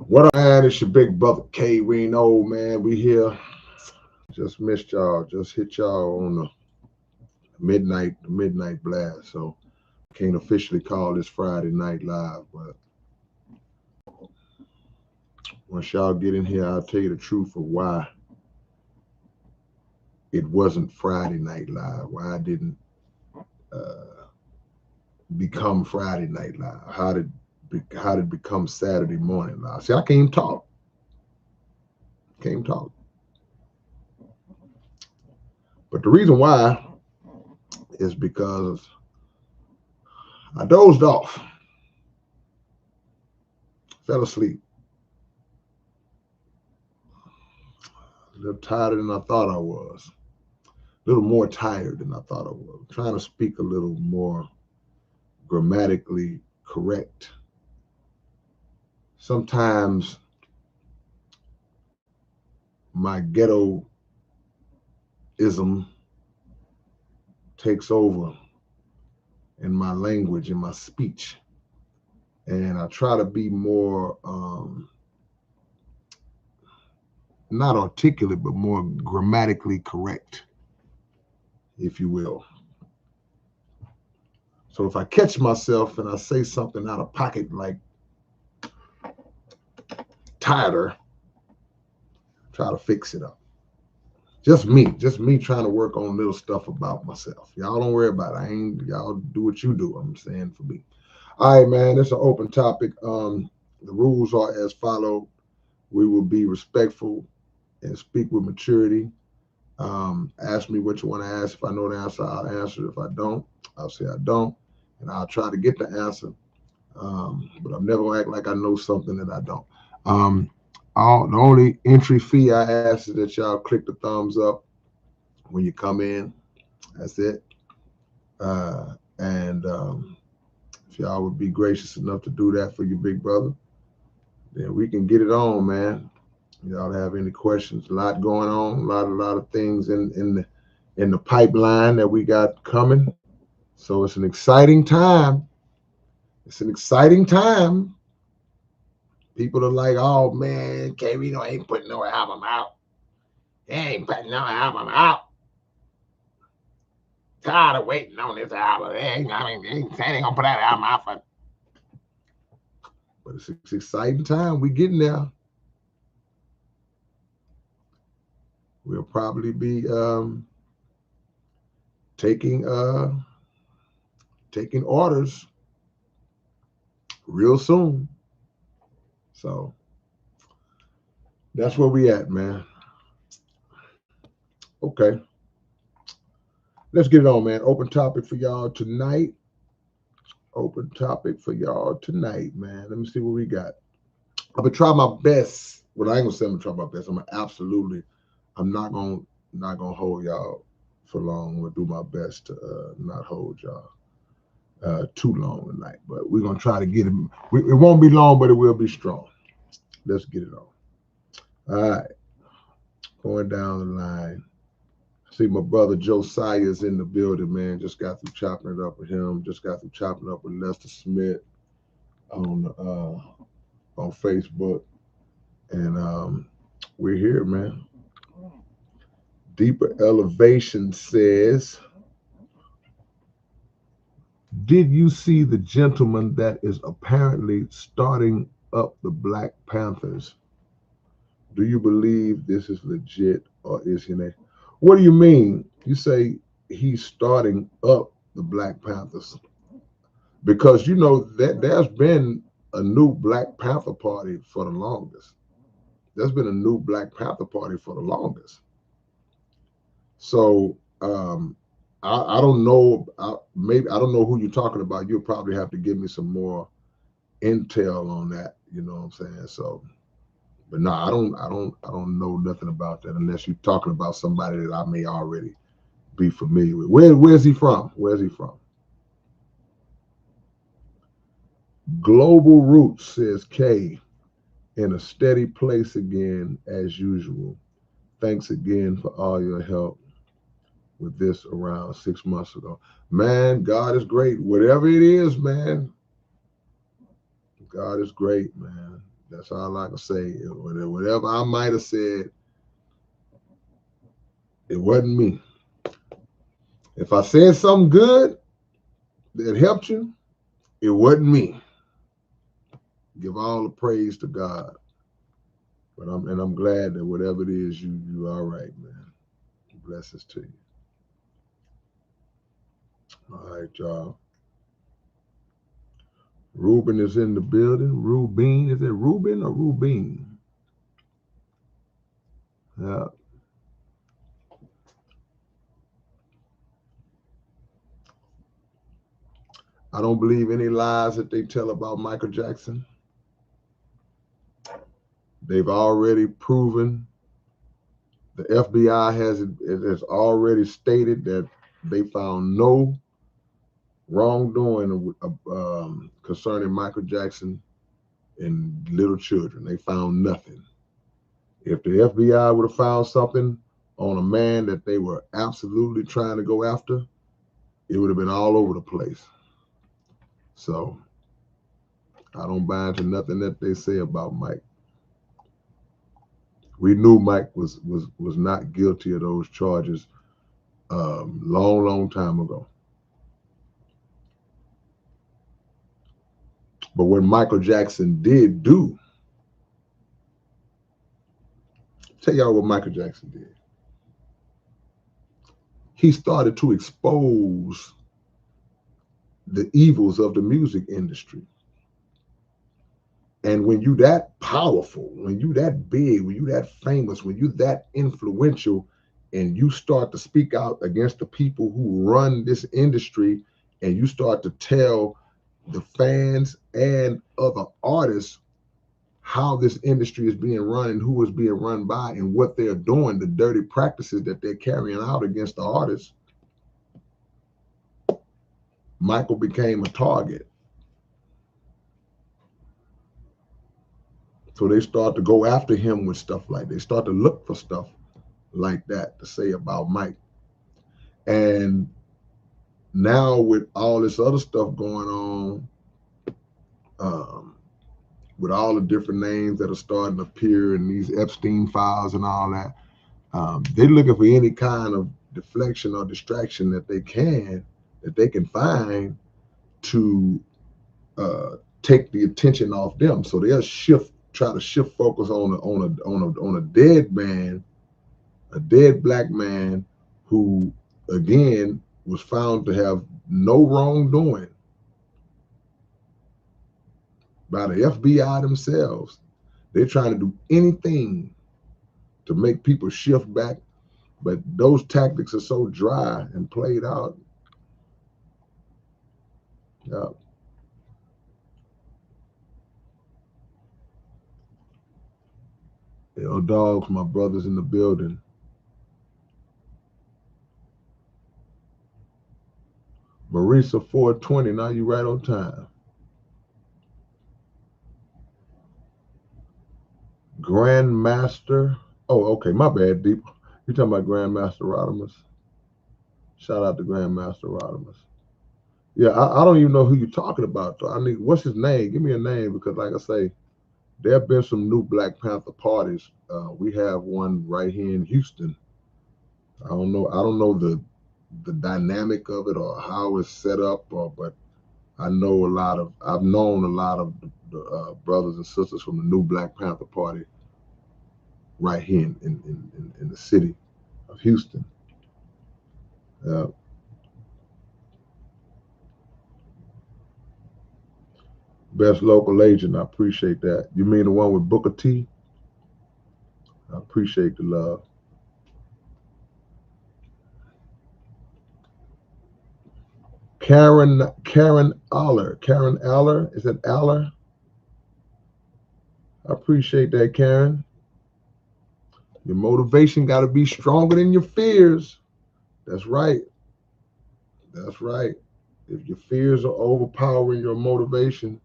What up, man? It's your big brother K-Rino, man. We here. Just missed y'all. Just hit y'all on the midnight blast. So can't officially call this Friday night live, but once y'all get in here, I'll tell you the truth of why it wasn't Friday night live. Why I didn't uh, become Friday night live. How did it become Saturday morning live? See, I can't even talk. Can't even talk. But the reason why is because I dozed off, fell asleep, a little tighter than I thought I was, a little more tired than I thought I was. I'm trying to speak a little more grammatically correct. Sometimes my ghettoism takes over in my language, in my speech, and I try to be more not articulate, but more grammatically correct, if you will. So if I catch myself and I say something out of pocket like tighter, try to fix it up. Just me trying to work on little stuff about myself. Y'all don't worry about it. Y'all do what you do. I'm saying for me. All right, man, it's an open topic. The rules are as follow. We will be respectful and speak with maturity. Ask me what you want to ask. If I know the answer, I'll answer. If I don't, I'll say I don't. And I'll try to get the answer. But I'm never gonna act like I know something that I don't. Um, the only entry fee I ask is that y'all click the thumbs up when you come in. That's it. And if y'all would be gracious enough to do that for your big brother, then we can get it on, man. Y'all have any questions? A lot going on, a lot of things in the pipeline that we got coming. So it's an exciting time. It's an exciting time. People are like, oh man, K-Rino ain't putting no album out. He ain't putting no album out. Tired of waiting on this album. They ain't gonna put that album out for. But it's an exciting time. We getting there. We'll probably be taking orders real soon. So that's where we at, man. Okay. Let's get it on, man. Open topic for y'all tonight. Open topic for y'all tonight, man. Let me see what we got. I'm gonna try my best. Well, I ain't gonna say I'm gonna try my best. I'm not gonna hold y'all for long. I'm gonna do my best to not hold y'all too long tonight. But we're gonna try to get it. It won't be long, but it will be strong. Let's get it on. All right. Going down the line. See, my brother Josiah's in the building, man. Just got through chopping it up with him. Just got through chopping it up with Lester Smith on Facebook, and we're here, man. Deeper Elevation says, "Did you see the gentleman that is apparently starting up the Black Panthers? Do you believe this is legit, or is he not?" What do you mean? You say he's starting up the Black Panthers? Because you know that there's been a new Black Panther Party for the longest. There's been a new Black Panther Party for the longest. So I don't know. Maybe I don't know who you're talking about. You'll probably have to give me some more intel on that. You know what I'm saying? So, but no, I don't know nothing about that unless you're talking about somebody that I may already be familiar with. Where's he from? Where's he from? Global Roots says K, in a steady place again as usual. Thanks again for all your help with this around 6 months ago. Man, God is great. Whatever it is, man, God is great, man. That's all I can say. Whatever I might have said, it wasn't me. If I said something good that helped you, it wasn't me. Give all the praise to God. But I'm glad that whatever it is, you all right, man. Blessings to you. All right, y'all. Ruben is in the building. Rubin, is it Ruben or Rubin? Yeah. I don't believe any lies that they tell about Michael Jackson. They've already proven, the FBI has already stated that they found no wrongdoing concerning Michael Jackson and little children. They found nothing. If the FBI would have found something on a man that they were absolutely trying to go after, it would have been all over the place. So I don't buy into nothing that they say about Mike. We knew Mike was not guilty of those charges long time ago. But what Michael Jackson did do, tell y'all what Michael Jackson did. He started to expose the evils of the music industry. And when you that powerful, when you that big, when you that famous, when you that influential, and you start to speak out against the people who run this industry, and you start to tell the fans and other artists how this industry is being run and who is being run by and what they're doing, the dirty practices that they're carrying out against the artists, Michael became a target. So they start to go after him with stuff like, they start to look for stuff like that to say about Mike. And now with all this other stuff going on, with all the different names that are starting to appear in these Epstein files and all that, they're looking for any kind of deflection or distraction that they can find to take the attention off them. So they'll try to shift focus on a dead man, a dead black man who, again, was found to have no wrongdoing by the FBI themselves. They're trying to do anything to make people shift back, but those tactics are so dry and played out. Yeah. Yo, dogs, my brothers in the building. Marisa 420, now you right on time. Grandmaster. Oh, okay, my bad, Deep. You talking about Grandmaster Rodimus? Shout out to Grandmaster Rodimus. Yeah, I don't even know who you're talking about. Though. What's his name? Give me a name, because like I say, there have been some new Black Panther parties. We have one right here in Houston. I don't know the dynamic of it or how it's set up, but I've known a lot of the brothers and sisters from the new Black Panther Party right here in the city of Houston. Best local agent, I appreciate that. You mean the one with Booker T? I appreciate the love. Karen Aller, is it Aller? I appreciate that, Karen. Your motivation got to be stronger than your fears. That's right. That's right. If your fears are overpowering your motivation,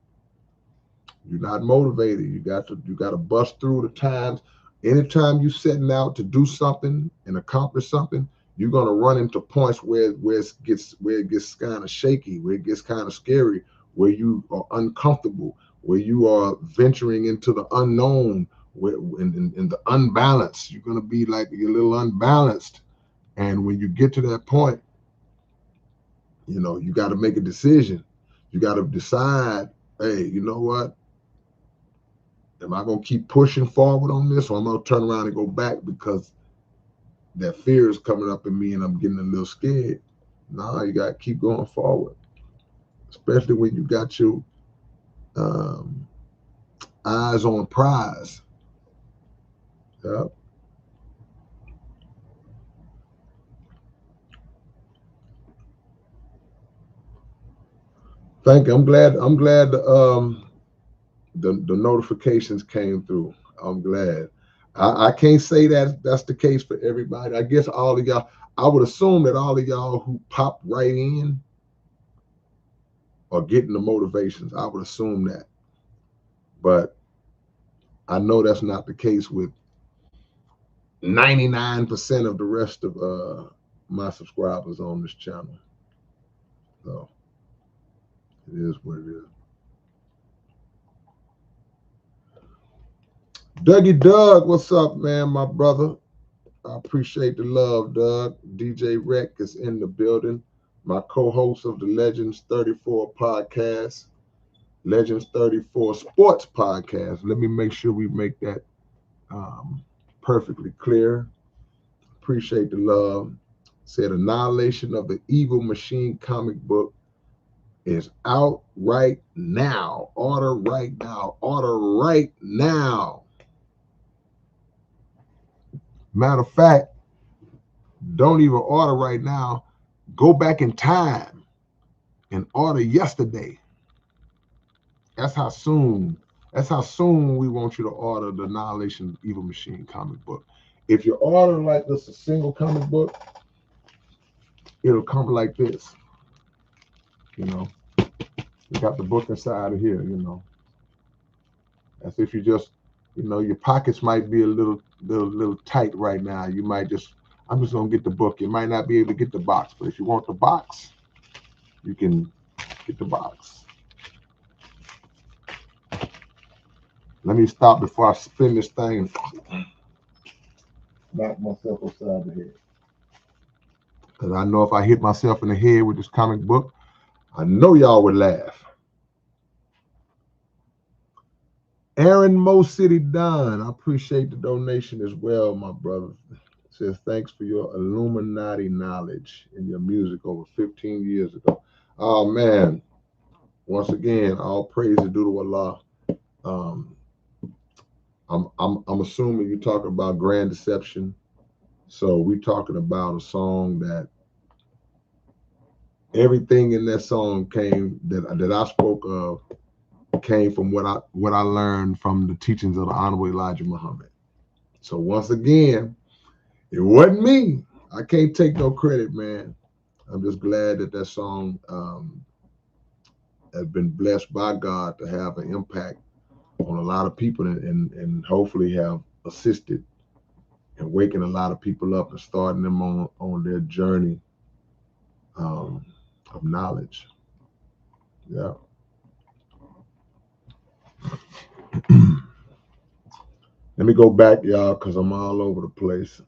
you're not motivated. You got to bust through the times. Anytime you're setting out to do something and accomplish something, you're gonna run into points where it gets kind of shaky, where it gets kind of scary, where you are uncomfortable, where you are venturing into the unknown, where in the unbalanced. You're gonna be like you're a little unbalanced. And when you get to that point, you got to make a decision. You got to decide, hey, you know what? Am I going to keep pushing forward on this, or I'm going to turn around and go back because that fear is coming up in me and I'm getting a little scared? No, you got to keep going forward, especially when you got your eyes on a prize. Yeah. Thank you. I'm glad. The notifications came through. I'm glad. I can't say that that's the case for everybody. I guess all of y'all, I would assume that all of y'all who pop right in are getting the motivations. I would assume that. But I know that's not the case with 99% of the rest of my subscribers on this channel. So it is what it is. Dougie Doug, what's up, man, my brother? I appreciate the love, Doug. DJ Rec is in the building. My co-host of the Legends 34 podcast, Legends 34 Sports podcast. Let me make sure we make that perfectly clear. Appreciate the love. Said Annihilation of the Evil Machine comic book is out right now. Order right now. Order right now. Matter of fact, don't even order right now. Go back in time and order yesterday. That's how soon we want you to order the Annihilation of the Evil Machine comic book. If you order like this, a single comic book, it'll come like this. You got the book inside of here, As if you just, your pockets might be a little tight right now. You might I'm just gonna get the book. You might not be able to get the box, but if you want the box, you can get the box. Let me stop before I spin this thing and knock myself upside the head. Because I know if I hit myself in the head with this comic book, I know y'all would laugh. Aaron Mo City Don, I appreciate the donation as well, my brother. Says thanks for your Illuminati knowledge in your music over 15 years ago. Oh man, once again, all praise is due to Allah. I'm assuming you're talking about Grand Deception. So we're talking about a song that everything in that song that I spoke of came from what I learned from the teachings of the Honorable Elijah Muhammad. So once again, it wasn't me. I can't take no credit, man. I'm just glad that song has been blessed by God to have an impact on a lot of people and hopefully have assisted in waking a lot of people up and starting them on their journey of knowledge. Yeah. Let me go back, y'all, because I'm all over the place.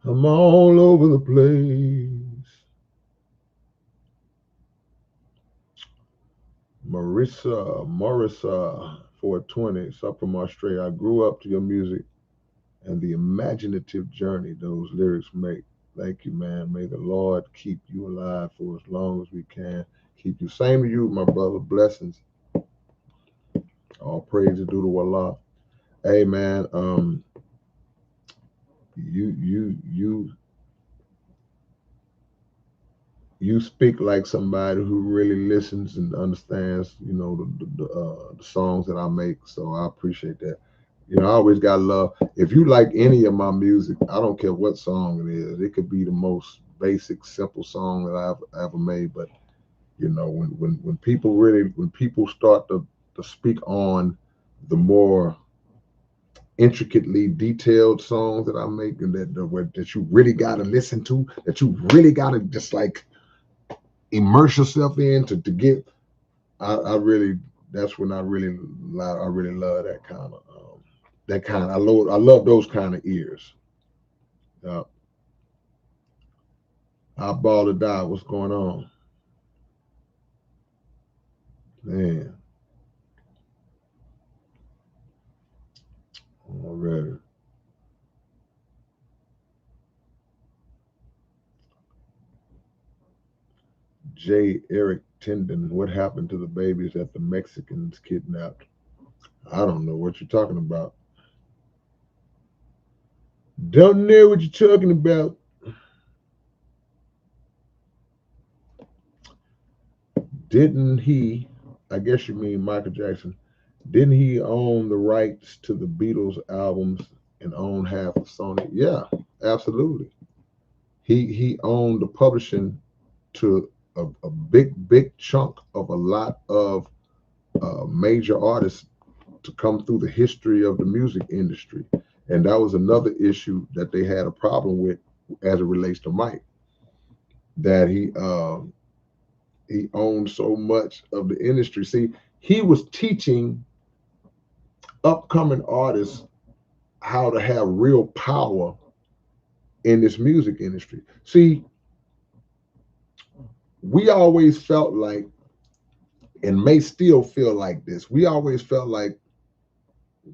I'm all over the place. Marissa 420, up from Australia. I grew up to your music and the imaginative journey those lyrics make. Thank you, man. May the Lord keep you alive for as long as we can. Keep you. Same to you, my brother. Blessings. All praise is due to Allah. Hey, man. You speak like somebody who really listens and understands, the songs that I make. So I appreciate that. I always got love. If you like any of my music, I don't care what song it is. It could be the most basic, simple song that I've ever made. But when people start to speak on the more intricately detailed songs that I make and that you really got to listen to, that you really got to just like immerse yourself in to get I really, that's when I really love that kind. I love those kind of ears. Uh, I ball to die. What's going on, man? Already. J. Eric Tendon. What happened to the babies that the Mexicans kidnapped? I don't know what you're talking about. Don't know what you're talking about. Didn't he? I guess you mean Michael Jackson. Didn't he own the rights to the Beatles albums and own half of Sony? Yeah, absolutely. He owned the publishing to a big chunk of a lot of major artists to come through the history of the music industry, and that was another issue that they had a problem with as it relates to Mike, that he owned so much of the industry. See, he was teaching upcoming artists how to have real power in this music industry. See, we always felt like, and may still feel like this, we always felt like,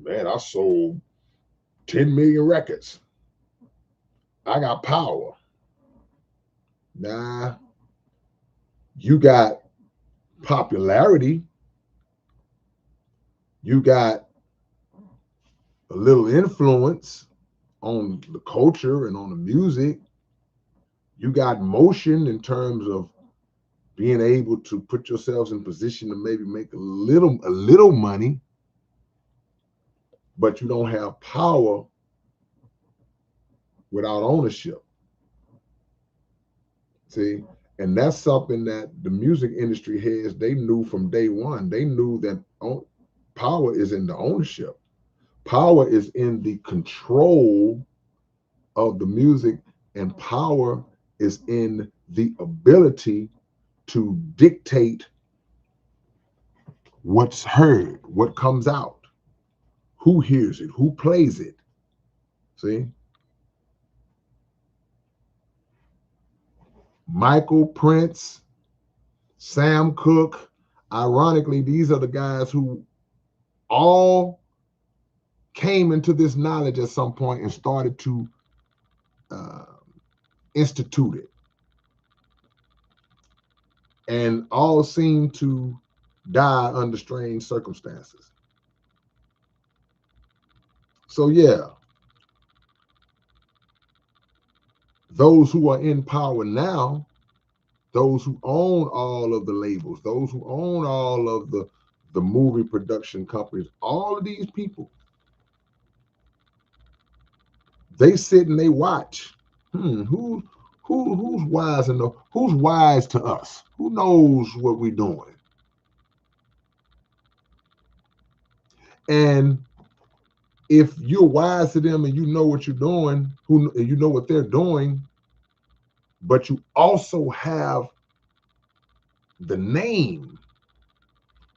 man, I sold 10 million records. I got power. Nah, you got popularity. You got a little influence on the culture and on the music. You got motion in terms of being able to put yourselves in position to maybe make a little money, but you don't have power without ownership. See, and that's something that the music industry heads, they knew from day one. They knew that power is in the ownership. Power is in the control of the music, and power is in the ability to dictate what's heard, what comes out, who hears it, who plays it. See, Michael, Prince, Sam Cooke, ironically, these are the guys who all came into this knowledge at some point and started to uh, institute it, and all seem to die under strange circumstances. So, yeah, those who are in power now, those who own all of the labels, those who own all of the movie production companies, all of these people, they sit and they watch. Who's wise enough? Who's wise to us? Who knows what we're doing? And if you're wise to them and you know what you're doing, you know what they're doing, but you also have the name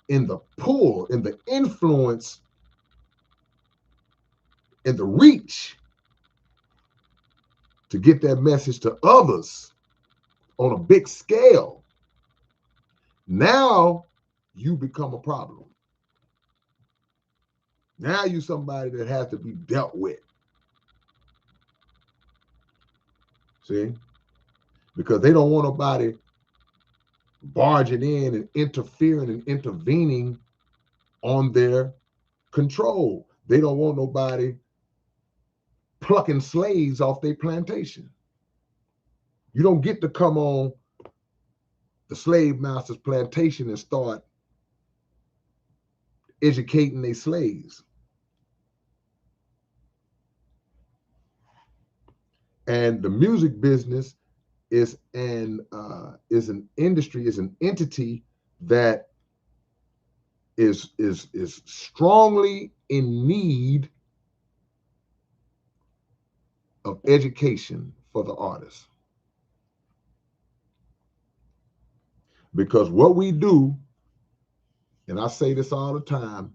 and the pull and the influence and the reach to get that message to others on a big scale, now you become a problem. Now you're somebody that has to be dealt with. See? Because they don't want nobody barging in and interfering and intervening on their control. They don't want nobody plucking slaves off their plantation. You don't get to come on the slave master's plantation and start educating their slaves. And the music business is an industry, is an entity that is strongly in need of education for the artists, because what we do And I say this all the time.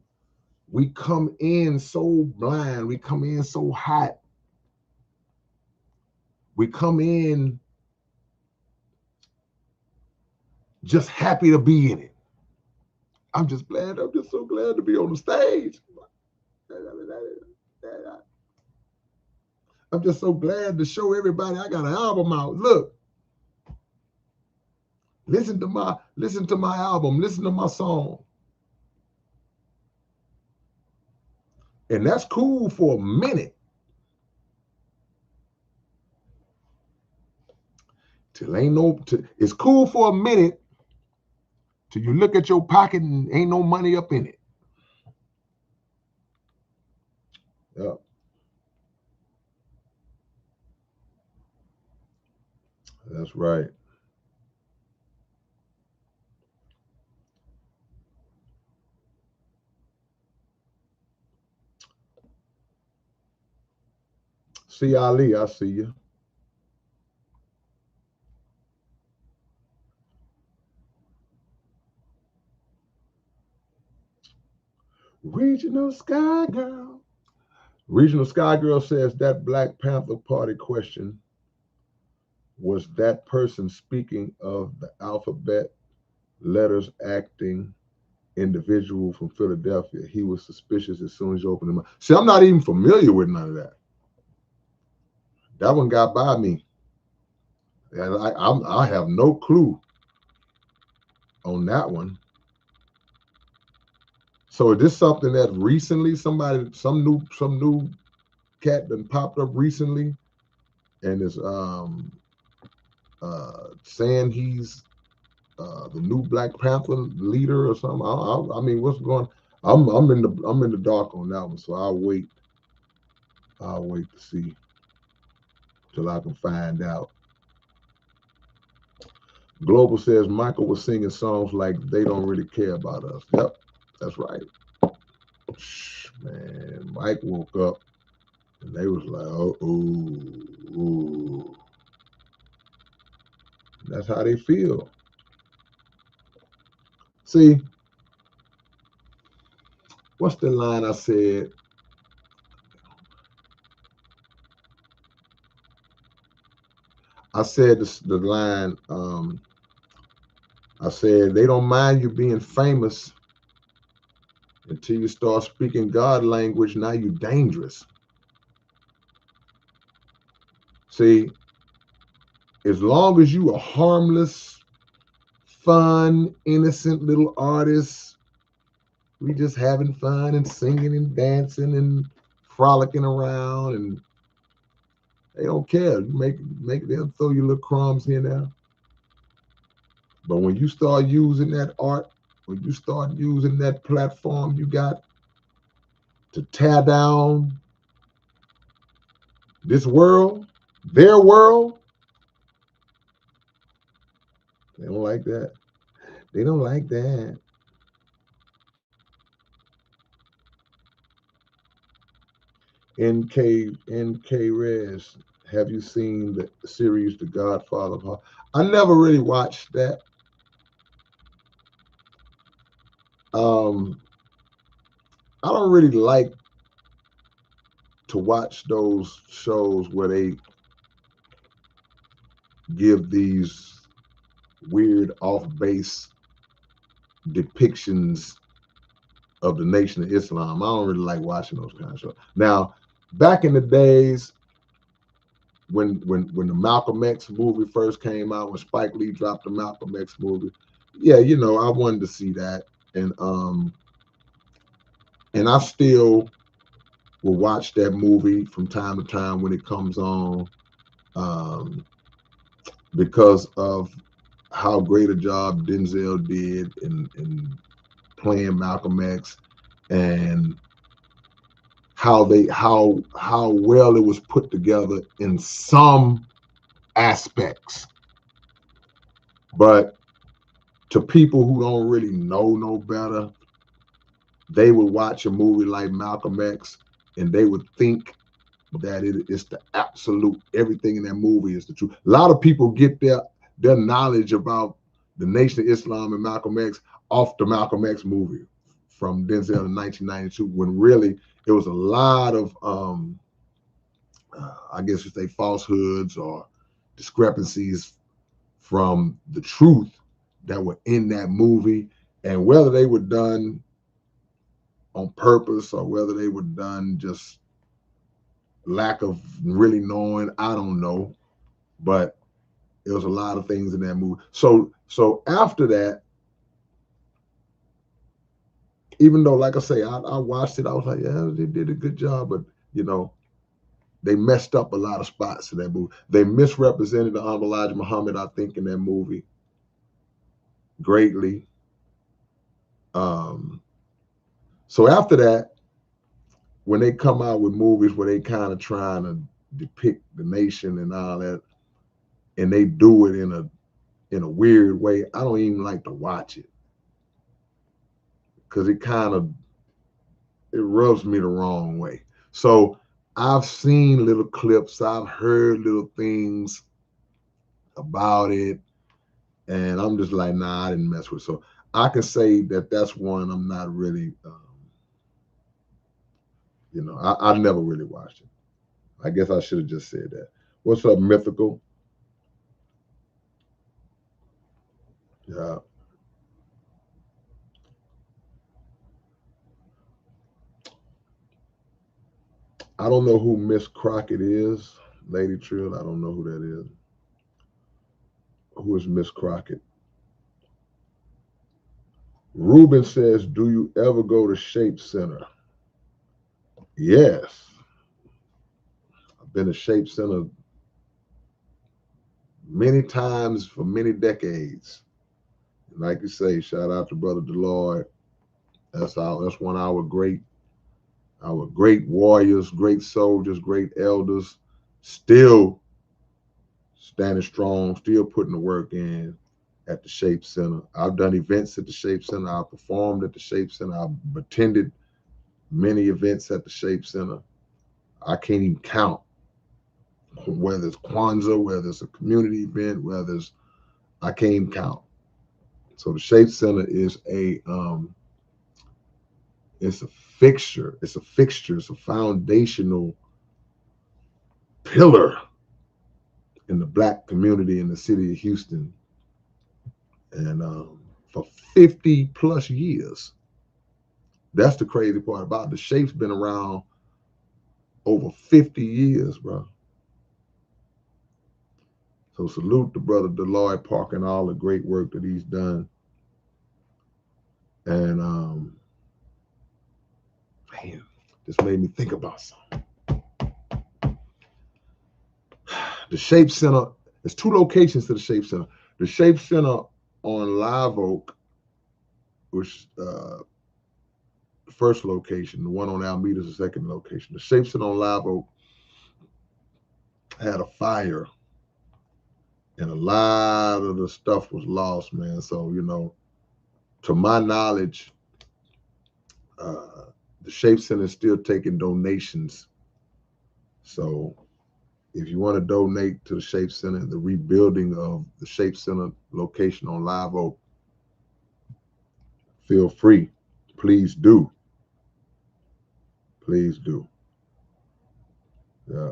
We come in so blind. We come in so hot. We come in just happy to be in it. I'm just so glad to be on the stage. I'm just so glad to show everybody I got an album out. Look, listen to my album, listen to my song. And that's cool for a minute. It's cool for a minute till you look at your pocket and ain't no money up in it. Yep. That's right. See Ali, I see you. Regional Sky Girl. Regional Sky Girl says that Black Panther Party question was that person speaking of the alphabet letters acting individual from Philadelphia. He was suspicious as soon as you opened him up. See, I'm not even familiar with none of that. That one got by me. And I have no clue on that one. So is this something that recently some new cat that popped up recently and is saying he's the new Black Panther leader or something? I mean, what's going? I'm in the dark on that one, so I'll wait to see till I can find out. Global says Michael was singing songs like They Don't Really Care About Us. Yep, that's right. Man, Mike woke up and they was like, oh, ooh. That's how they feel. See, what's the line I said? I said the line, I said, they don't mind you being famous until you start speaking God language. Now you're dangerous. See, as long as you a harmless, fun, innocent little artist, we just having fun and singing and dancing and frolicking around, and they don't care. You make them throw you little crumbs here now. But when you start using that art, when you start using that platform you got to tear down this world, their world, they don't like that. They don't like that. NK Res, have you seen the series The Godfather of Hollywood? I never really watched that. I don't really like to watch those shows where they give these weird off-base depictions of the Nation of Islam. I don't really like watching those kind of shows. Now, back in the days when the Malcolm X movie first came out, when Spike Lee dropped the Malcolm X movie, yeah, you know, I wanted to see that, and I still will watch that movie from time to time when it comes on, because of how great a job Denzel did in playing Malcolm X, and how well it was put together in some aspects. But to people who don't really know no better, they would watch a movie like Malcolm X and they would think that it's the absolute, everything in that movie is the truth. A lot of people get their knowledge about the Nation of Islam and Malcolm X off the Malcolm X movie from Denzel in 1992, when really it was a lot of, I guess you say, falsehoods or discrepancies from the truth that were in that movie, and whether they were done on purpose or whether they were done just lack of really knowing, I don't know. But there was a lot of things in that movie. So after that, even though, like I say, I watched it, I was like, yeah, they did a good job, but you know, they messed up a lot of spots in that movie. They misrepresented the Honorable Elijah Muhammad, I think, in that movie greatly. So after that, when they come out with movies where they kind of trying to depict the nation and all that, and they do it in a weird way, I don't even like to watch it because it rubs me the wrong way. So I've seen little clips, I've heard little things about it, and I'm just like, nah, I didn't mess with it. So I can say that that's one I'm not really, I never really watched it. I guess I should have just said that. What's up, Mythical? Yeah. I don't know who Miss Crockett is, Lady Trill. I don't know who that is. Who is Miss Crockett? Ruben says, do you ever go to Shape Center? Yes. I've been to Shape Center many times for many decades. Like you say, shout out to Brother Deloy. That's one of our great warriors, great soldiers, great elders, still standing strong, still putting the work in at the Shape Center. I've done events at the Shape Center. I've performed at the Shape Center. I've attended many events at the Shape Center. I can't even count, whether it's Kwanzaa, whether it's a community event, I can't even count. So the Shape Center is it's a fixture. It's a fixture. It's a foundational pillar in the Black community in the city of Houston. And for 50 plus years, that's the crazy part about it. The Shape's been around over 50 years, bro. So salute to Brother Deloy Park and all the great work that he's done. And man, this made me think about something. The Shape Center, there's two locations to the Shape Center. The Shape Center on Live Oak, which the first location, the one on Alameda is the second location. The Shape Center on Live Oak had a fire, and a lot of the stuff was lost, man. So, to my knowledge, the Shape Center is still taking donations. So if you want to donate to the Shape Center, the rebuilding of the Shape Center location on Live Oak, feel free. Please do. Please do. Yeah.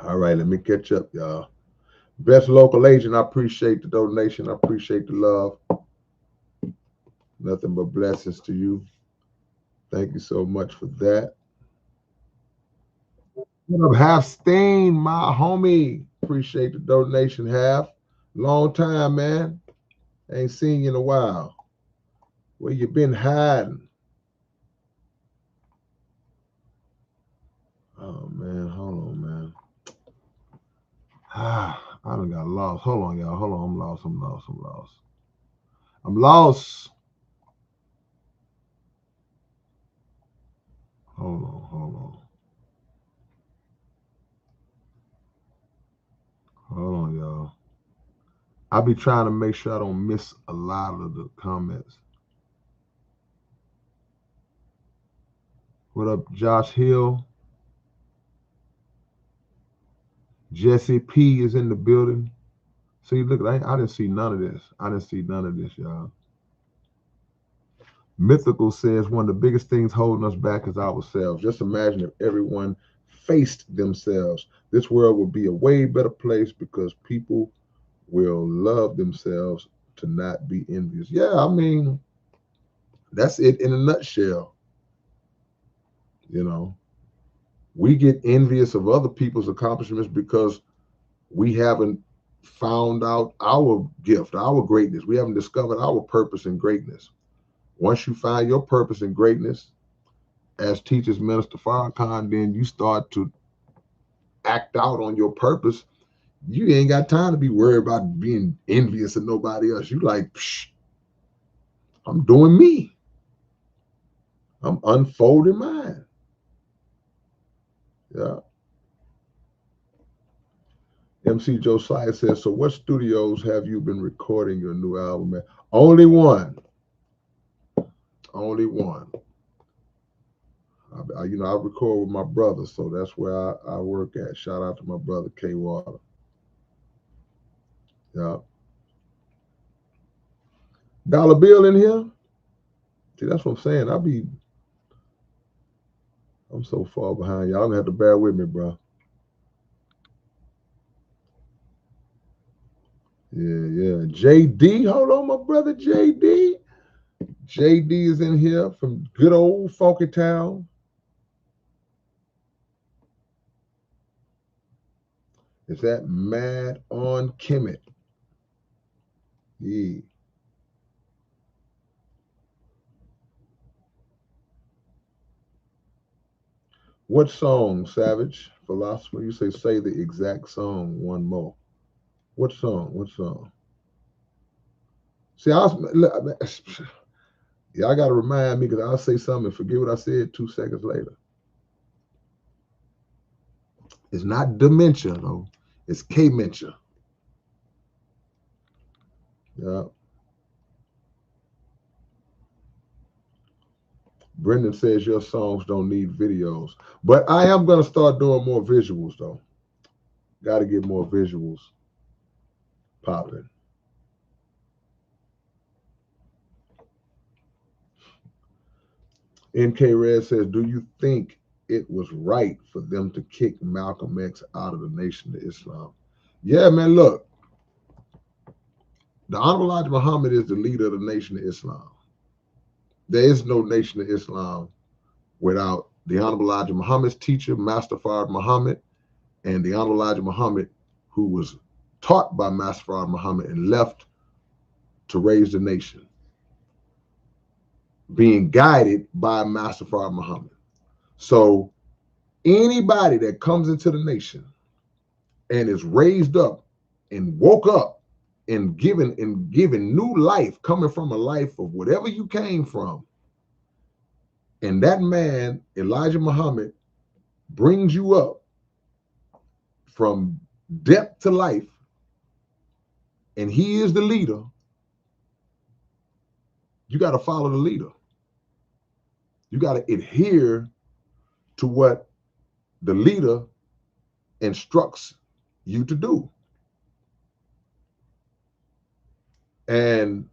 All right, let me catch up, y'all. Best local agent, I appreciate the donation. I appreciate the love. Nothing but blessings to you. Thank you so much for that. What up, Half Stain, my homie? Appreciate the donation, Half. Long time, man. Ain't seen you in a while. Where you been hiding? Oh man, hold on, man. I done got lost. Hold on, y'all. Hold on. I'm lost. I'm lost. Hold on. Hold on, y'all. I'll be trying to make sure I don't miss a lot of the comments. What up, Josh Hill? Jesse P is in the building. See, look, I didn't see none of this. I didn't see none of this, y'all. Mythical says one of the biggest things holding us back is ourselves. Just imagine if everyone faced themselves. This world would be a way better place because people will love themselves to not be envious. Yeah, I mean, that's it in a nutshell. You know, we get envious of other people's accomplishments because we haven't found out our gift, our greatness. We haven't discovered our purpose and greatness. Once you find your purpose and greatness, as teaches Minister Farrakhan, then you start to act out on your purpose. You ain't got time to be worried about being envious of nobody else. You like, psh, I'm doing me. I'm unfolding mine. Yeah. MC Josiah says, so what studios have you been recording your new album at? Only one. Only one. I record with my brother, so that's where I work at. Shout out to my brother, K Water. Yeah. Dollar Bill in here? See, that's what I'm saying. I'm so far behind. Y'all gonna have to bear with me, bro. Yeah. JD, hold on, my brother JD. JD is in here from good old Funky Town. Is that Mad on Kemet? Yeah. What song, Savage? Philosopher, you say the exact song one more. What song? What song? See, y'all got to remind me because I'll say something and forget what I said 2 seconds later. It's not dementia, though. It's K-mentia. Yeah. Brendan says your songs don't need videos. But I am going to start doing more visuals, though. Got to get more visuals popping. NK Red says, do you think it was right for them to kick Malcolm X out of the Nation of Islam? Yeah, man, look. The Honorable Elijah Muhammad is the leader of the Nation of Islam. There is no Nation of Islam without the Honorable Elijah Muhammad's teacher, Master Fard Muhammad, and the Honorable Elijah Muhammad, who was taught by Master Fard Muhammad and left to raise the nation, being guided by Master Fard Muhammad. So anybody that comes into the nation and is raised up and woke up and given new life, coming from a life of whatever you came from, and that man, Elijah Muhammad, brings you up from death to life, and he is the leader, you got to follow the leader. You got to adhere to what the leader instructs you to do. And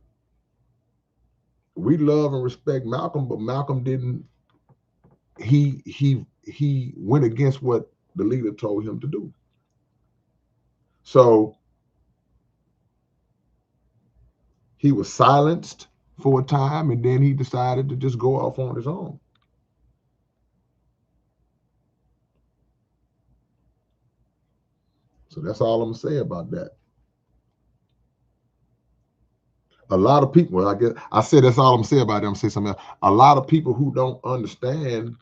we love and respect Malcolm, but Malcolm didn't, he went against what the leader told him to do. So he was silenced for a time, and then he decided to just go off on his own. So that's all I'm gonna say about that. A lot of people, I guess I said that's all I'm gonna say about them. I'm gonna say something else. A lot of people who don't understand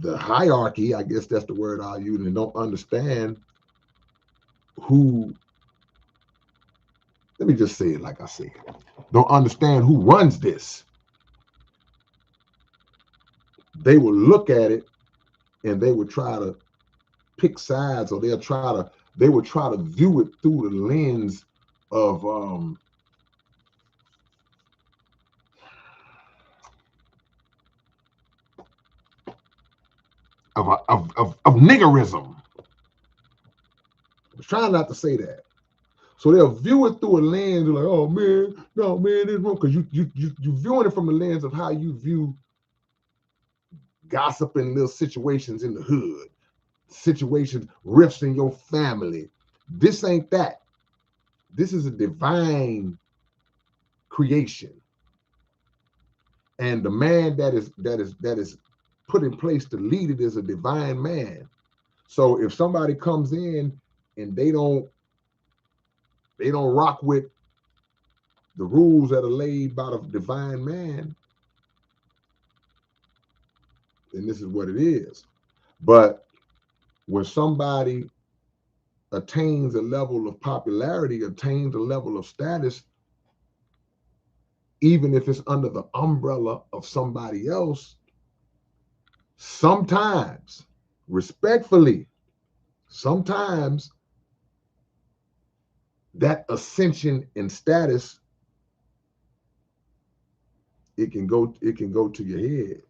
the hierarchy, I guess that's the word I'll use, and don't understand who, let me just say it like I say it, don't understand who runs this. They will look at it and they will try to pick sides, or they will try to view it through the lens of niggerism. Try not to say that. So they'll view it through a lens of like, oh man, no man, it's wrong, because you viewing it from the lens of how you view gossiping little situations in the hood, situations, rifts in your family. This ain't that. This is a divine creation, and the man that is put in place to lead it is a divine man. So if somebody comes in and they don't rock with the rules that are laid by the divine man, then this is what it is. But when somebody attains a level of popularity, attains a level of status, even if it's under the umbrella of somebody else, sometimes, respectfully, sometimes that ascension in status, it can go to your head.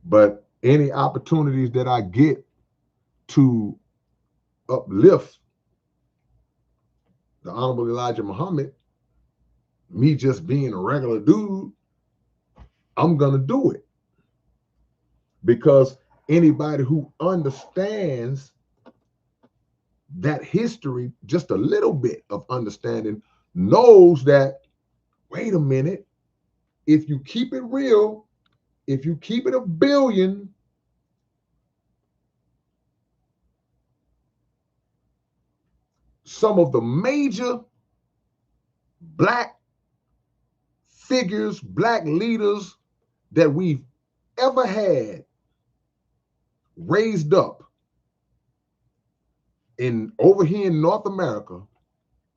But any opportunities that I get to uplift the Honorable Elijah Muhammad, me just being a regular dude, I'm gonna do it. Because anybody who understands that history, just a little bit of understanding, knows that, wait a minute, if you keep it real, if you keep it a billion, some of the major black figures, black leaders that we've ever had raised up over here in North America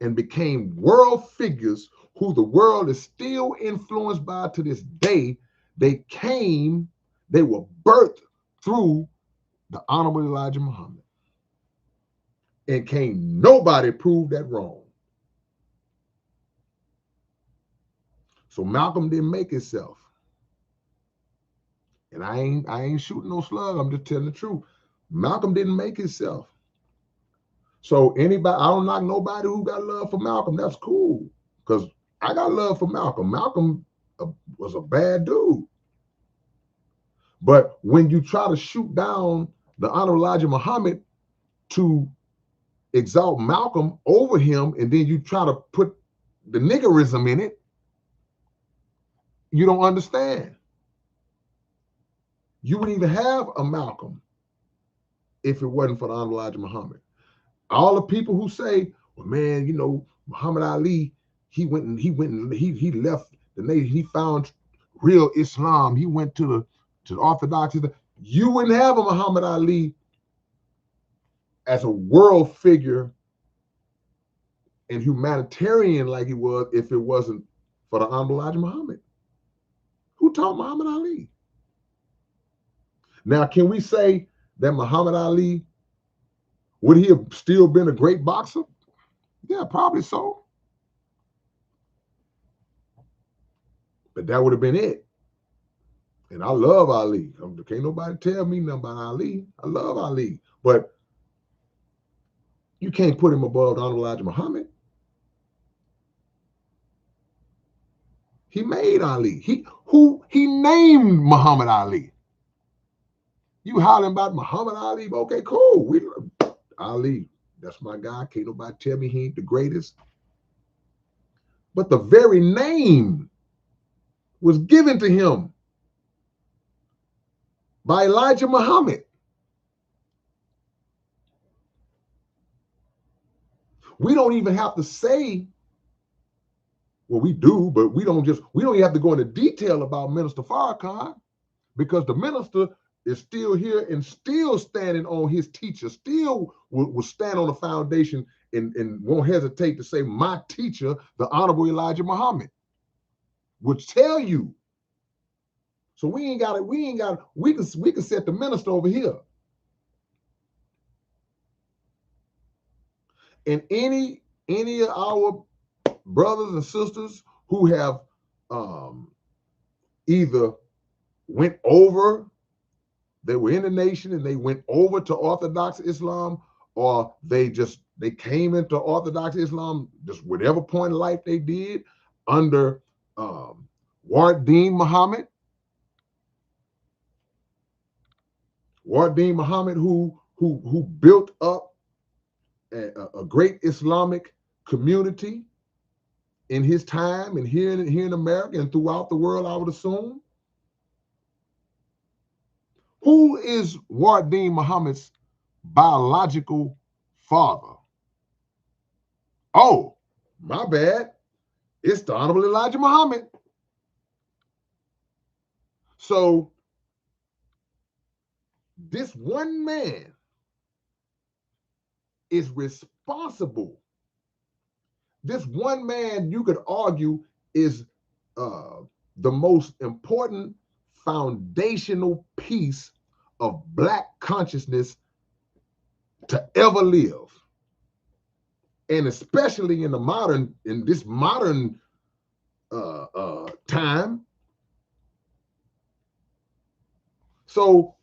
and became world figures who the world is still influenced by to this day. They were birthed through the Honorable Elijah Muhammad. And can't nobody prove that wrong. So Malcolm didn't make himself. And I ain't shooting no slug, I'm just telling the truth. Malcolm didn't make himself. So anybody, I don't knock nobody who got love for Malcolm. That's cool, because I got love for Malcolm. Malcolm was a bad dude. But when you try to shoot down the Honorable Elijah Muhammad to exalt Malcolm over him, and then you try to put the niggerism in it, you don't understand. You wouldn't even have a Malcolm if it wasn't for the Honorable Elijah Muhammad. All the people who say, well, man, you know, Muhammad Ali, he left the nation, he found real Islam, he went to the Orthodoxy. You wouldn't have a Muhammad Ali as a world figure and humanitarian like he was if it wasn't for the Honorable Elijah Muhammad. Who taught Muhammad Ali? Now, can we say that Muhammad Ali, would he have still been a great boxer? Yeah, probably so. But that would have been it. And I love Ali. Can't nobody tell me nothing about Ali. I love Ali. But you can't put him above the Honorable Elijah Muhammad. He made Ali. He named Muhammad Ali. You hollering about Muhammad Ali? Okay, cool. Ali, that's my guy. Can't nobody tell me he ain't the greatest. But the very name was given to him by Elijah Muhammad. We don't even have to say, well, we do, but we don't even have to go into detail about Minister Farrakhan, because the minister is still here and still standing on his teacher, still will stand on the foundation and won't hesitate to say, my teacher, the Honorable Elijah Muhammad, would tell you. So we can set the minister over here. And any of our brothers and sisters who have either went over they were in the nation and they went over to Orthodox Islam, or they came into Orthodox Islam just whatever point in life they did under Ward-Din Muhammad. Ward-Din Muhammad, who built up a great Islamic community in his time, and here in America and throughout the world, I would assume. Who is Ward-Din Muhammad's biological father? Oh, my bad. It's the Honorable Elijah Muhammad. So this one man is responsible. This one man, you could argue, is the most important foundational piece of Black consciousness to ever live. And especially in this modern time. So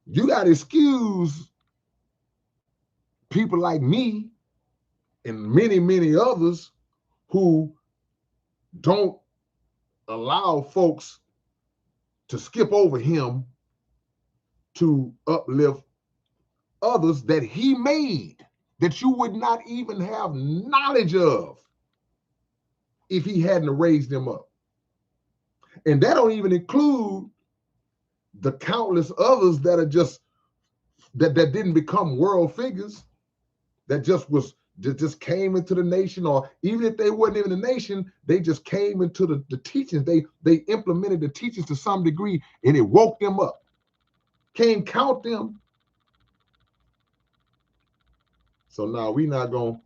you got to excuse people like me and many, many others who don't allow folks to skip over him to uplift others that he made, that you would not even have knowledge of if he hadn't raised them up. And that don't even include the countless others that are just that didn't become world figures, that just came into the nation, or even if they weren't even the nation, they just came into the teachings. They implemented the teachings to some degree, and it woke them up. Can't count them. So now we're not gonna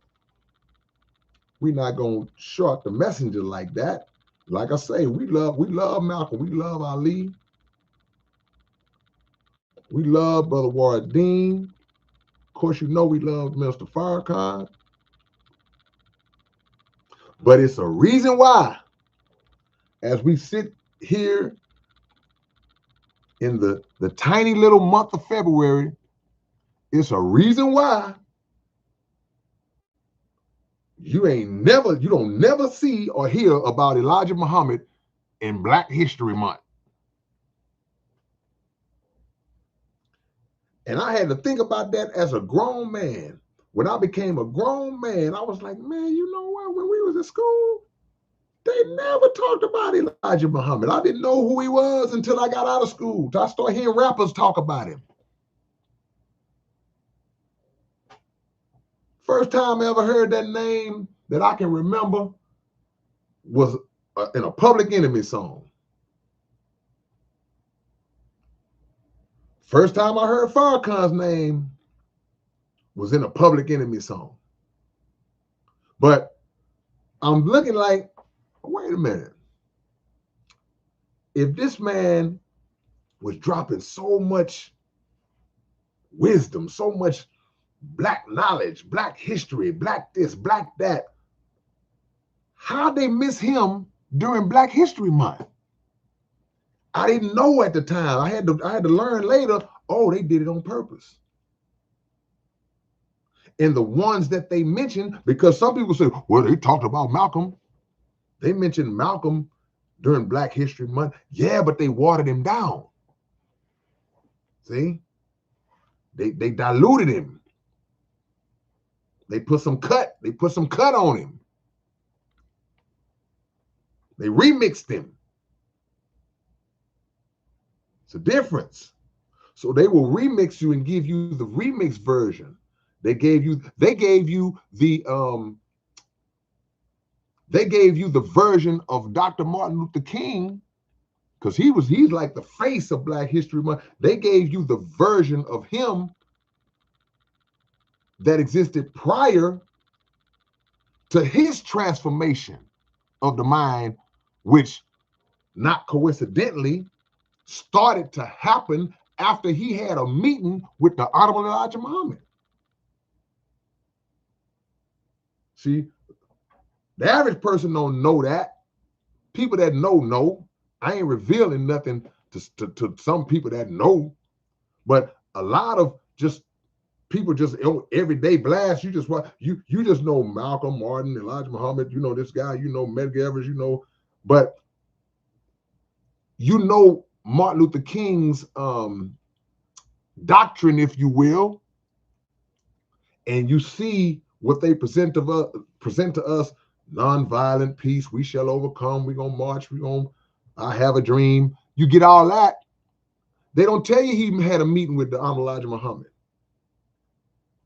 short the messenger like that. Like I say, we love Malcolm, we love Ali, we love Brother Ward-Din. Of course, you know we love Mr. Farrakhan. But it's a reason why, as we sit here in the tiny little month of February, it's a reason why you don't never see or hear about Elijah Muhammad in Black History Month. And I had to think about that as a grown man. When I became a grown man, I was like, man, you know what? When we was at school, they never talked about Elijah Muhammad. I didn't know who he was until I got out of school. I started hearing rappers talk about him. First time I ever heard that name that I can remember was in a Public Enemy song. First time I heard Farrakhan's name was in a Public Enemy song. But I'm looking like, wait a minute. If this man was dropping so much wisdom, so much Black knowledge, Black history, Black this, Black that, how'd they miss him during Black History Month? I didn't know at the time. I had to learn later, oh, they did it on purpose. And the ones that they mentioned, because some people say, well, they talked about Malcolm. They mentioned Malcolm during Black History Month. Yeah, but they watered him down. See? They diluted him. They put some cut on him. They remixed him. It's a difference. So they will remix you and give you the remix version. They gave you the version of Dr. Martin Luther King, because he's like the face of Black History Month. They gave you the version of him that existed prior to his transformation of the mind, which not coincidentally started to happen after he had a meeting with the Honorable Elijah Muhammad. See, the average person don't know that. People that know. I ain't revealing nothing to some people that know, but a lot of just people just everyday blast. You just you just know Malcolm, Martin, Elijah Muhammad. You know this guy. You know Medgar Evers. You know, but you know Martin Luther King's doctrine, if you will, and you see what they present to us: nonviolent peace. We shall overcome. We're gonna march. I have a dream. You get all that. They don't tell you he had a meeting with the Honorable Elijah Muhammad.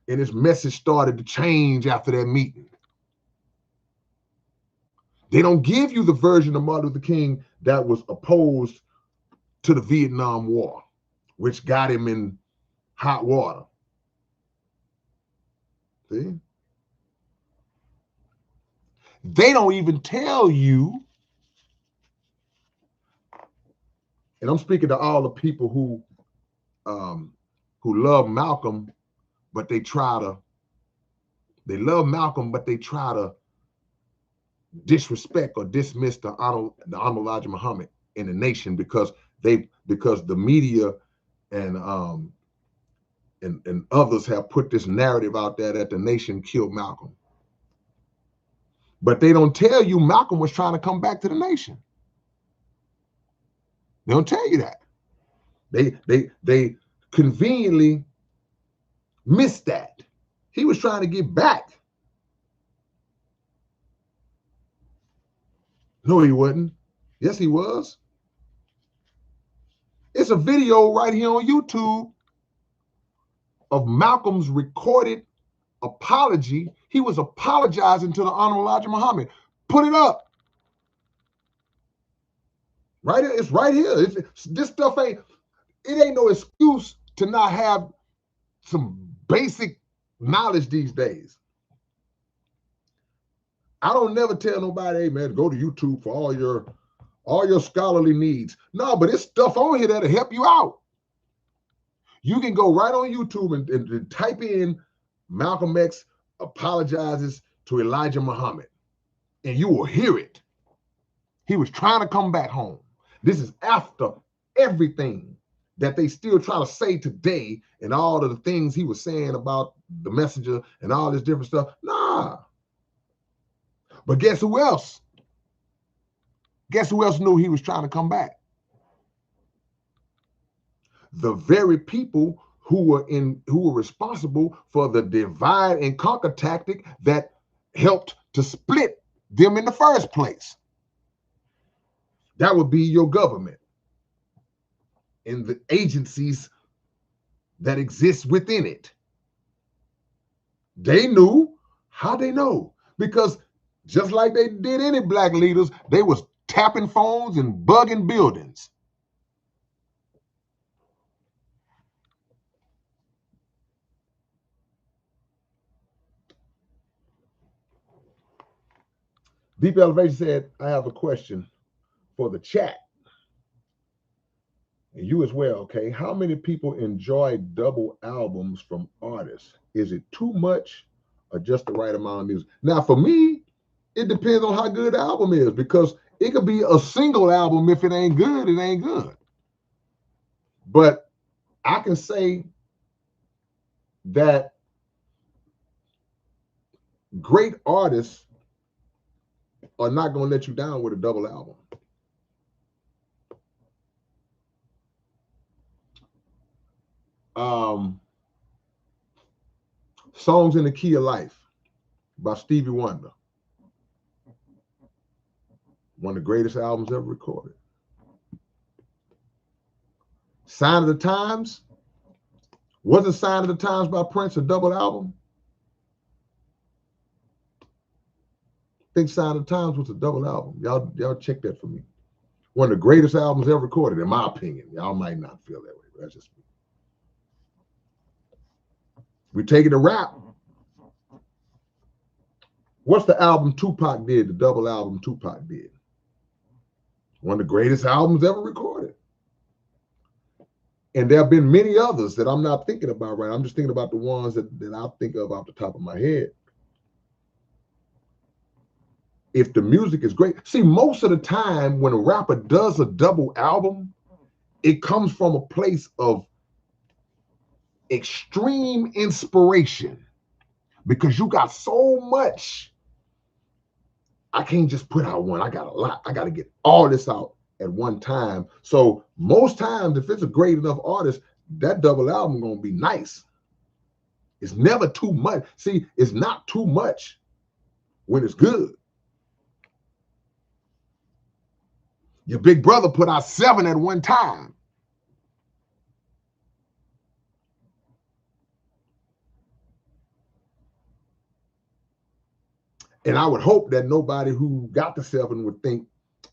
And his message started to change after that meeting. They don't give you the version of Martin Luther King that was opposed to the Vietnam War, which got him in hot water. See? They don't even tell you, and I'm speaking to all the people who love Malcolm, but they love Malcolm, but they try to disrespect or dismiss the Honorable Elijah Muhammad in the nation because the media and others have put this narrative out there that the nation killed Malcolm. But they don't tell you Malcolm was trying to come back to the nation. They don't tell you that. They conveniently missed that. He was trying to get back. No, he wasn't. Yes, he was. It's a video right here on YouTube of Malcolm's recorded apology. He was apologizing to the Honorable Elijah Muhammad. Put it up. Right here. It's right here. This stuff ain't no excuse to not have some basic knowledge these days. I don't never tell nobody, hey man, go to YouTube for all your scholarly needs. No, but it's stuff on here that'll help you out. You can go right on YouTube and type in Malcolm X apologizes to Elijah Muhammad, and you will hear it. He was trying to come back home. This is after everything that they still try to say today and all of the things he was saying about the messenger and all this different stuff. Nah. But guess who else? Guess who else knew he was trying to come back? The very people who were responsible for the divide and conquer tactic that helped to split them in the first place. That would be your government and the agencies that exist within it. They knew. How they know? Because just like they did any black leaders, they was tapping phones and bugging buildings. Deep Elevation said, I have a question for the chat. And you as well, okay? How many people enjoy double albums from artists? Is it too much or just the right amount of music? Now, for me, it depends on how good the album is, because it could be a single album. If it ain't good, it ain't good. But I can say that great artists are not going to let you down with a double album. Songs in the Key of Life by Stevie Wonder. One of the greatest albums ever recorded. Sign of the Times. Wasn't Sign of the Times by Prince a double album? I think Sign of the Times was a double album. Y'all check that for me. One of the greatest albums ever recorded, in my opinion. Y'all might not feel that way, but that's just me. We take it to rap. What's the album Tupac did, the double album Tupac did? One of the greatest albums ever recorded. And there have been many others that I'm not thinking about right now. I'm just thinking about the ones that I think of off the top of my head. If the music is great. See, most of the time when a rapper does a double album, it comes from a place of extreme inspiration because you got so much. I can't just put out one. I got a lot. I got to get all this out at one time. So most times, if it's a great enough artist, that double album gonna be nice. It's never too much. See, it's not too much when it's good. Your big brother put out 7 at one time. And I would hope that nobody who got the 7 would think,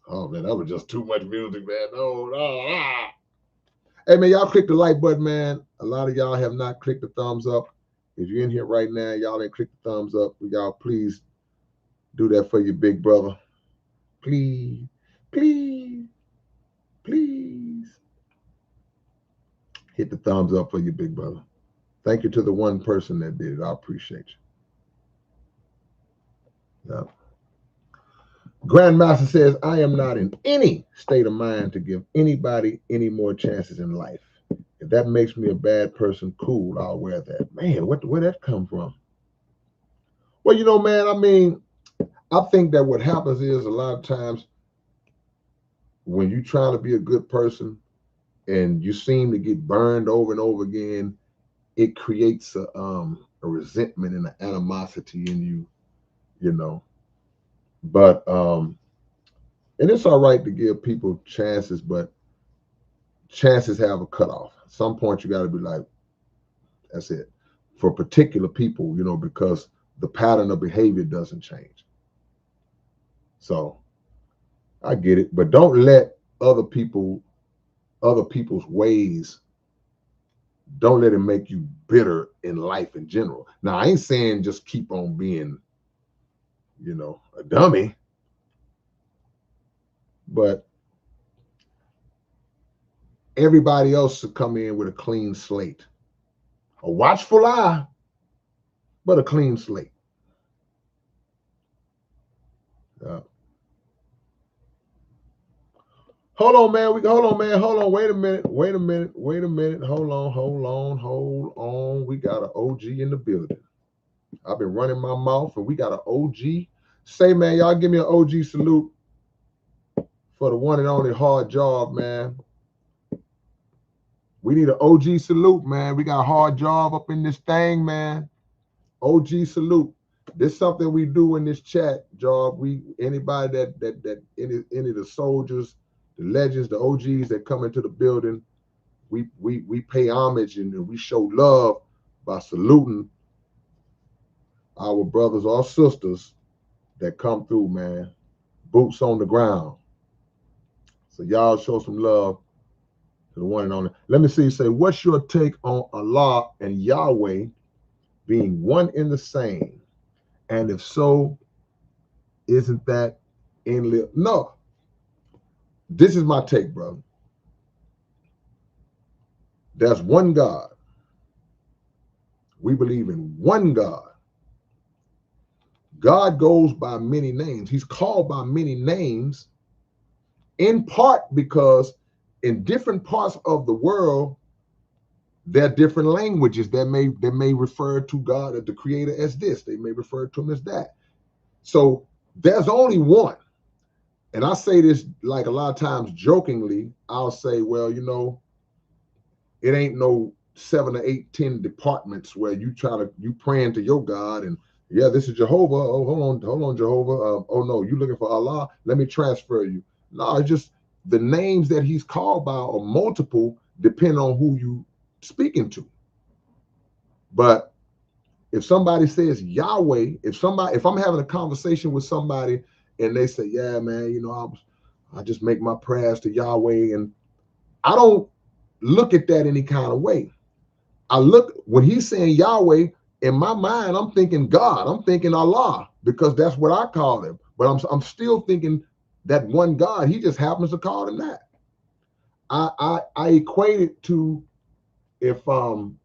oh man, that was just too much music, man. No, no. Hey man, y'all click the like button, man. A lot of y'all have not clicked the thumbs up. If you're in here right now, y'all ain't click the thumbs up. Y'all please do that for your big brother. Please, please, please. Hit the thumbs up for your big brother. Thank you to the one person that did it. I appreciate you. Yeah. Grandmaster says, I am not in any state of mind to give anybody any more chances in life. If that makes me a bad person, cool, I'll wear that. Man, where that come from? Well, you know, man, I mean, I think that what happens is a lot of times when you try to be a good person and you seem to get burned over and over again, it creates a resentment and an animosity in you, you know. But and it's all right to give people chances, but chances have a cutoff. At some point you got to be like, that's it. For particular people, you know, because the pattern of behavior doesn't change. So I get it, but don't let other people's ways, don't let it make you bitter in life in general. Now, I ain't saying just keep on being, you know, a dummy, but everybody else should come in with a clean slate, a watchful eye, but a clean slate. Hold on, man. Hold on. Wait a minute. Hold on. We got an OG in the building. I've been running my mouth, and we got an OG. Say, man, y'all give me an OG salute for the one and only Hard Job, man. We need an OG salute, man. We got a Hard Job up in this thing, man. OG salute. This is something we do in this chat, Job. Anybody that any of the soldiers, the legends, the OGs that come into the building, we pay homage and we show love by saluting our brothers or sisters that come through, man. Boots on the ground. So y'all show some love to the one and only. Let me see you say, what's your take on Allah and Yahweh being one in the same? And if so, isn't that in no? This is my take, brother. There's one God. We believe in one God. God goes by many names. He's called by many names, in part because in different parts of the world, there are different languages that may refer to God as the creator as this. They may refer to him as that. So there's only one. And I say this like a lot of times jokingly. I'll say, well, you know, it ain't no 7 or 8, 10 departments where you praying to your God and yeah, this is Jehovah. Oh, hold on, Jehovah. Oh no, you looking for Allah? Let me transfer you. No, it's just the names that he's called by are multiple, depending on who you speaking to. But if somebody says Yahweh, if I'm having a conversation with somebody and they say, yeah, man, you know, I just make my prayers to Yahweh, and I don't look at that any kind of way. When he's saying Yahweh, in my mind, I'm thinking God. I'm thinking Allah, because that's what I call him. But I'm still thinking that one God. He just happens to call him that. I equate it to and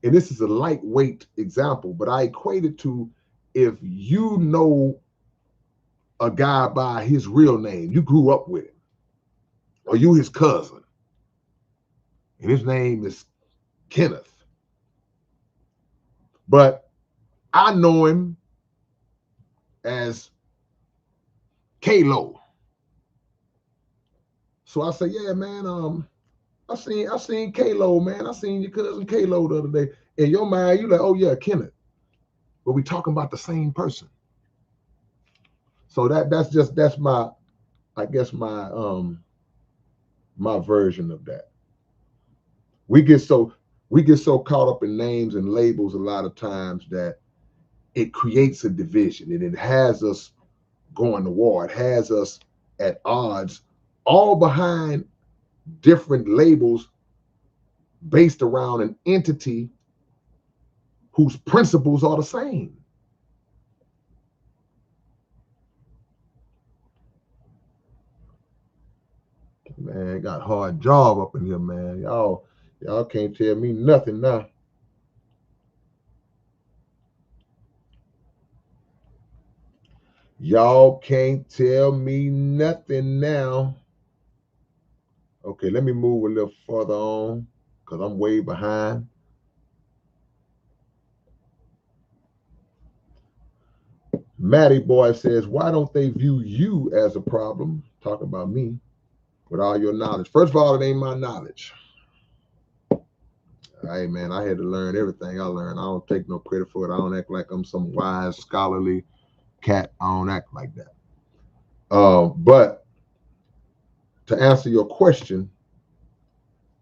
this is a lightweight example, but I equate it to if you know a guy by his real name, you grew up with him, or you his cousin, and his name is Kenneth. But I know him as K-Lo. So I say, yeah, man, I seen K-Lo, man. I seen your cousin K-Lo the other day. In your mind, you like, oh yeah, Kenneth. But we talking about the same person. So that's my, I guess my version of that. We get so caught up in names and labels a lot of times that it creates a division, and it has us going to war. It has us at odds, all behind different labels based around an entity whose principles are the same. Man, got a hard job up in here, man. Y'all can't tell me nothing now. Y'all can't tell me nothing now. Okay, let me move a little further on because I'm way behind. Matty Boy says, why don't they view you as a problem? Talk about me with all your knowledge. First of all, it ain't my knowledge. Hey, man, I had to learn everything I learned. I don't take no credit for it. I don't act like I'm some wise, scholarly cat. I don't act like that. But to answer your question,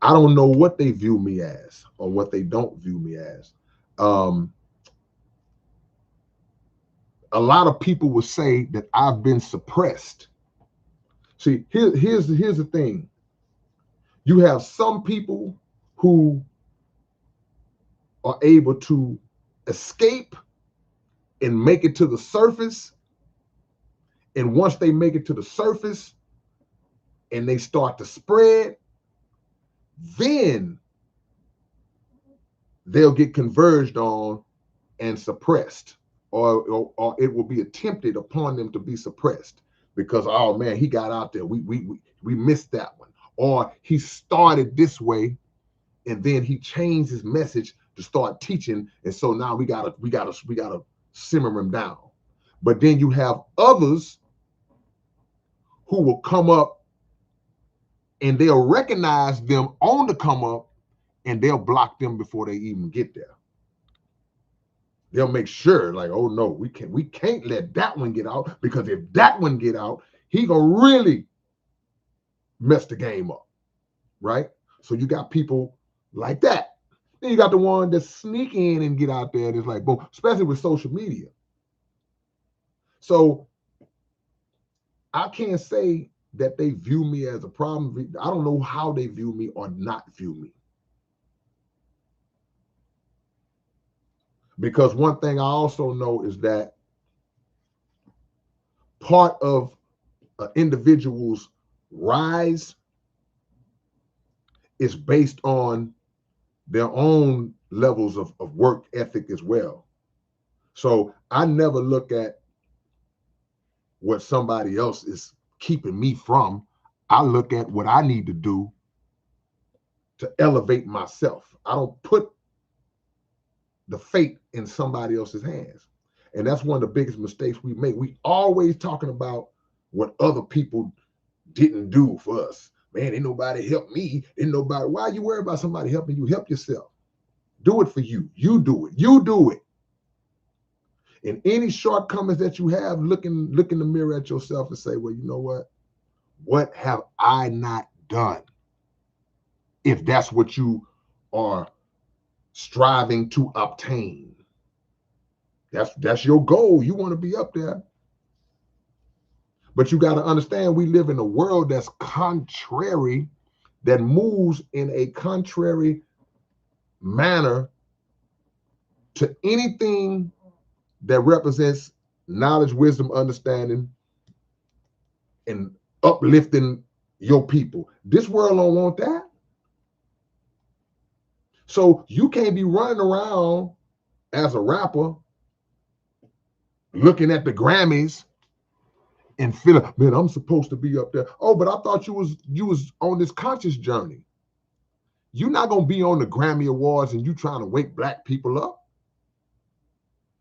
I don't know what they view me as or what they don't view me as. A lot of people will say that I've been suppressed. See, here's the thing. You have some people who are able to escape and make it to the surface. And once they make it to the surface and they start to spread, then they'll get converged on and suppressed, or it will be attempted upon them to be suppressed because, oh man, he got out there. We missed that one. Or he started this way and then he changed his message to start teaching. And so now we gotta simmer him down. But then you have others who will come up and they'll recognize them on the come up and they'll block them before they even get there. They'll make sure, like, oh no, we can't let that one get out, because if that one get out, he gonna really mess the game up, right? So you got people like that. Then you got the one that sneak in and get out there, and it's like, boom, especially with social media. So I can't say that they view me as a problem. I don't know how they view me or not view me. Because one thing I also know is that part of an individual's rise is based on their own levels of work ethic as well. So I never look at what somebody else is keeping me from. I look at what I need to do to elevate myself. I don't put the fate in somebody else's hands. And that's one of the biggest mistakes we make. We always talking about what other people didn't do for us. Man, ain't nobody help me. Ain't nobody. Why you worry about somebody helping you? Help yourself. Do it for you. You do it. You do it. And any shortcomings that you have, look in the mirror at yourself and say, well, you know what? What have I not done? If that's what you are striving to obtain. That's your goal. You want to be up there. But you got to understand, we live in a world that's contrary, that moves in a contrary manner to anything that represents knowledge, wisdom, understanding, and uplifting your people. This world don't want that. So you can't be running around as a rapper looking at the Grammys and feel, man, I'm supposed to be up there. Oh, but I thought you was on this conscious journey. You're not gonna be on the Grammy Awards and you trying to wake black people up.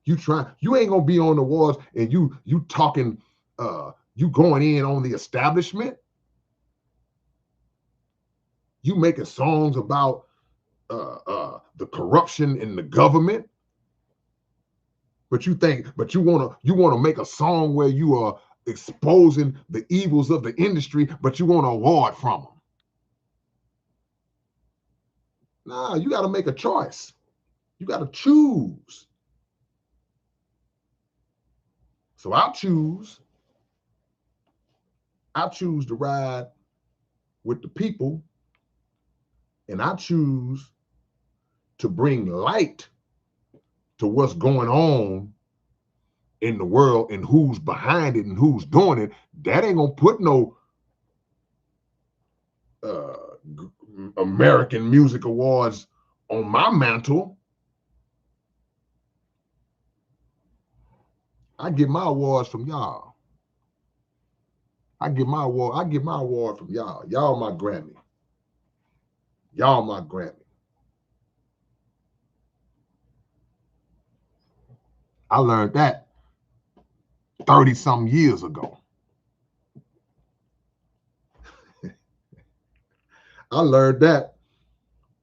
You ain't gonna be on the awards and you talking, you going in on the establishment. You making songs about the corruption in the government. But you wanna make a song where you are exposing the evils of the industry, but you want an award from them. Nah, you got to make a choice. You got to choose. So I choose to ride with the people, and I choose to bring light to what's going on in the world and who's behind it and who's doing it. That ain't gonna put no uh, American Music Awards on my mantle. I get my awards from y'all. I get my award from y'all. Y'all my Grammy. Y'all my Grammy. I learned that 30 some years ago. I learned that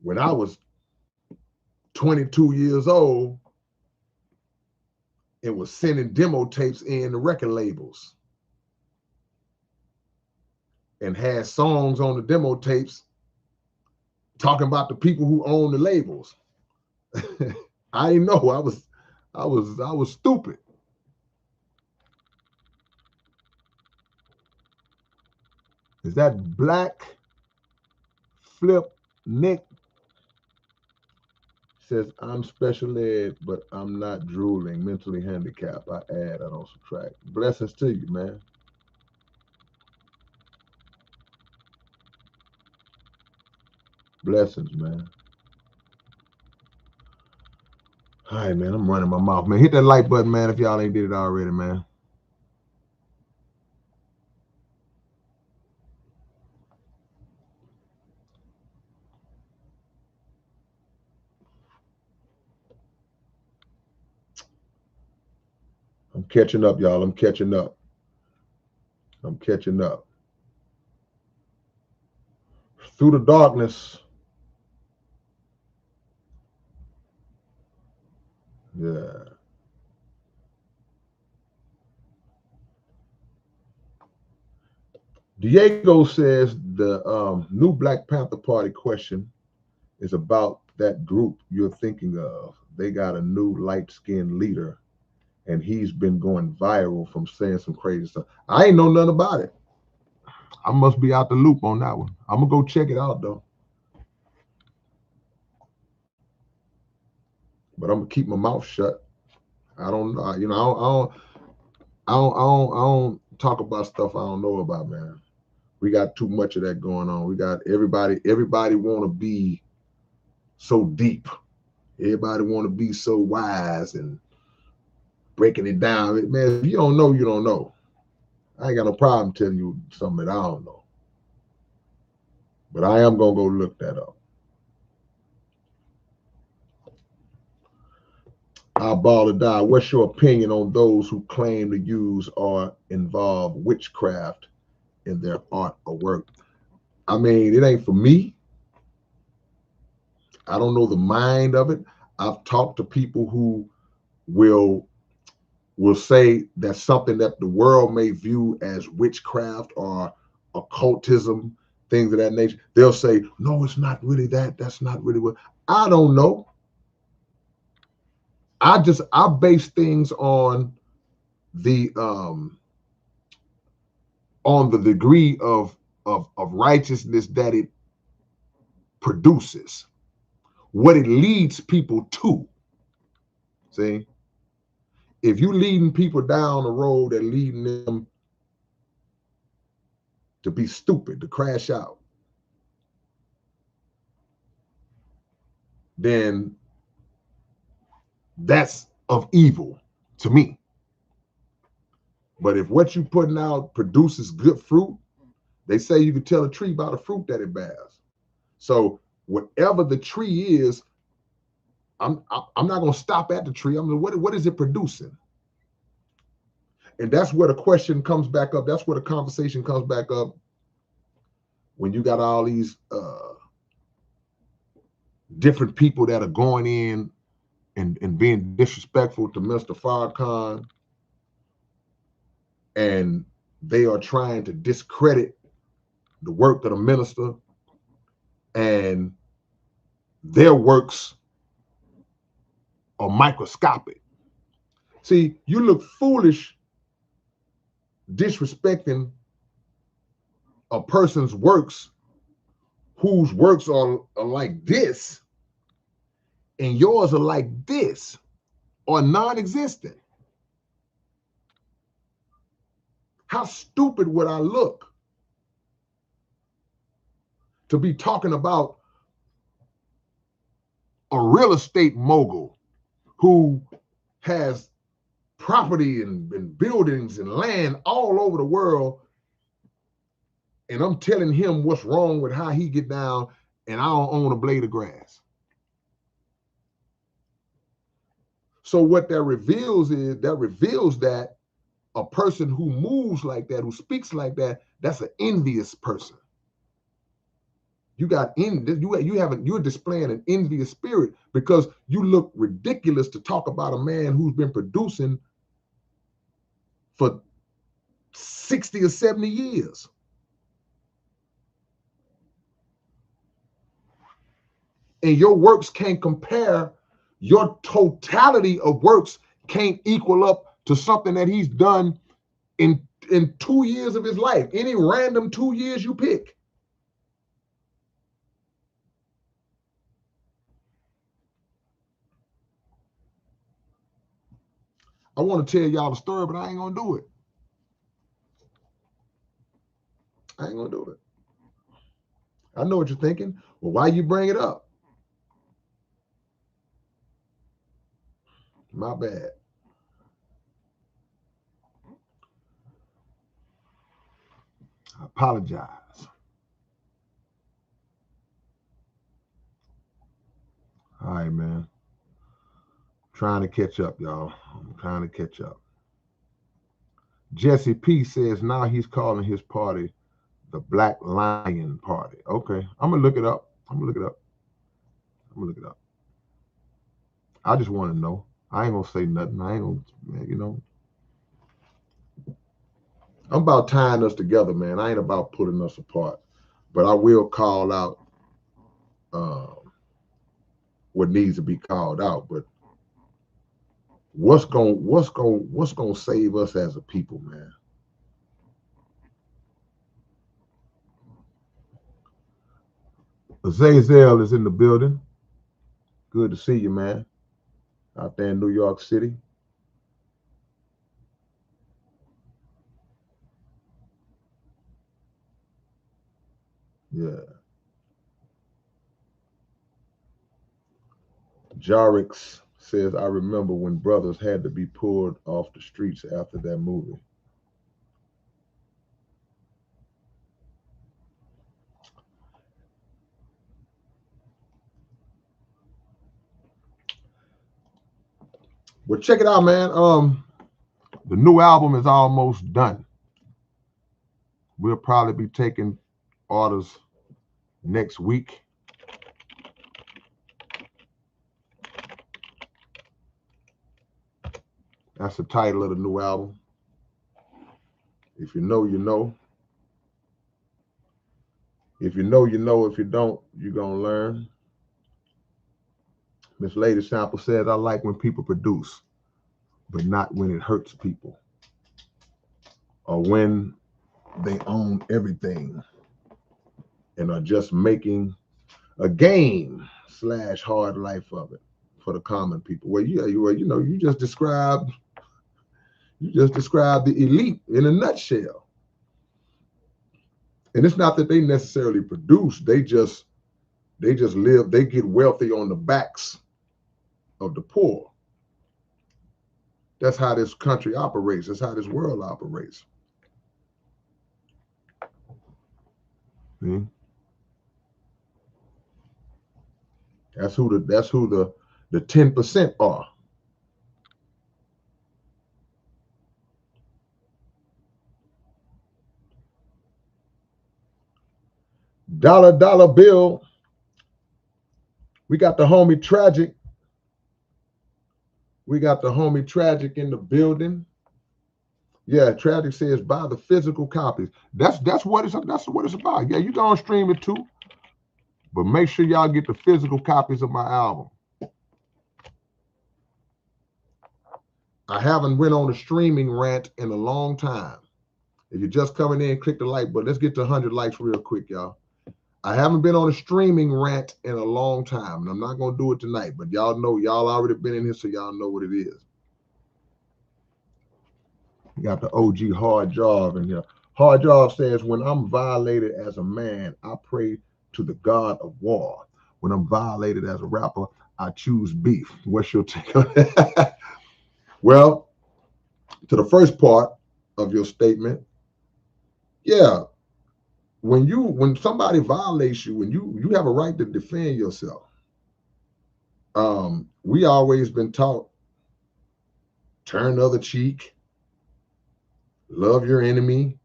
when I was 22 years old and was sending demo tapes in the record labels and had songs on the demo tapes talking about the people who own the labels. I didn't know. I was stupid. Is that Black Flip Nick? Says, I'm special ed, but I'm not drooling, mentally handicapped. I add, I don't subtract. Blessings to you, man. Blessings, man. All right, man, I'm running my mouth, man. Hit that like button, man, if y'all ain't did it already, man. I'm catching up, y'all. I'm catching up. I'm catching up. Through the darkness. Yeah. Diego says the new Black Panther Party question is about that group you're thinking of. They got a new light-skinned leader, and he's been going viral from saying some crazy stuff. I ain't know nothing about it. I must be out the loop on that one. I'm gonna go check it out though. But I'm gonna keep my mouth shut. I don't, you know, I don't talk about stuff I don't know about, man. We got too much of that going on. We got everybody want to be so deep. Everybody want to be so wise and breaking it down. Man, if you don't know, you don't know. I ain't got no problem telling you something that I don't know. But I am gonna go look that up. I'll ball or die. What's your opinion on those who claim to use or involve witchcraft in their art or work? I mean, it ain't for me. I don't know the mind of it. I've talked to people who will say that's something that the world may view as witchcraft or occultism, things of that nature. They'll say, no, it's not really that. That's not really what. I don't know. I base things the on the degree of righteousness that it produces, what it leads people to. See, if you leading people down the road and leading them to be stupid, to crash out, then that's of evil to me. But if what you putting out produces good fruit, they say you can tell a tree by the fruit that it bears. So whatever the tree is, I'm not gonna stop at the tree. I'm like, what is it producing? And that's where the question comes back up. That's where the conversation comes back up when you got all these different people that are going in and being disrespectful to Mr. Farrakhan, and they are trying to discredit the work of the minister, and their works are microscopic. See, you look foolish disrespecting a person's works whose works are like this, and yours are like this, or non-existent. How stupid would I look to be talking about a real estate mogul who has property and buildings and land all over the world, and I'm telling him what's wrong with how he get down, and I don't own a blade of grass? So what that reveals that a person who moves like that, who speaks like that, that's an envious person. You're displaying an envious spirit because you look ridiculous to talk about a man who's been producing for 60 or 70 years. And your works can't compare, your totality of works can't equal up to something that he's done in 2 years of his life. Any random 2 years you pick. I want to tell y'all the story, but I ain't gonna do it. I ain't gonna do it. I know what you're thinking. Well, why you bring it up? My bad. I apologize. All right, man. Trying to catch up, y'all. I'm trying to catch up. Jesse P says now he's calling his party the Black Lion Party. Okay, I'm gonna look it up. I just want to know. I ain't gonna say nothing. I ain't gonna, I'm about tying us together, man. I ain't about putting us apart. But I will call out what needs to be called out. But what's gonna save us as a people, man? Azazel is in the building. Good to see you, man. Out there in New York City. Yeah. Jarix says, I remember when brothers had to be pulled off the streets after that movie. Well, check it out, man. The new album is almost done. We'll probably be taking orders next week. That's the title of the new album. If you know, you know. If you know, you know. If you don't, you're going to learn. Miss Lady Sample says, I like when people produce, but not when it hurts people or when they own everything and are just making a game / hard life of it for the common people. Well, you just described the elite in a nutshell. And it's not that they necessarily produce, they just live, they get wealthy on the backs of the poor. That's how this country operates. That's how this world operates. See? That's who the 10% are. Dollar bill. We got the homie Tragic. We got the homie Tragic in the building. Yeah, Tragic says buy the physical copies. That's what it's about. Yeah, you can stream it too, but make sure y'all get the physical copies of my album. I haven't went on a streaming rant in a long time. If you're just coming in, click the like button. Let's get to 100 likes real quick, y'all. I haven't been on a streaming rant in a long time, and I'm not going to do it tonight, but y'all know, y'all already been in here, so y'all know what it is. You got the OG Hard Job in here. Hard Job says, when I'm violated as a man, I pray to the God of war. When I'm violated as a rapper, I choose beef. What's your take on that? Well, to the first part of your statement, yeah, when somebody violates you, when you have a right to defend yourself. We always been taught, turn the other cheek, love your enemy.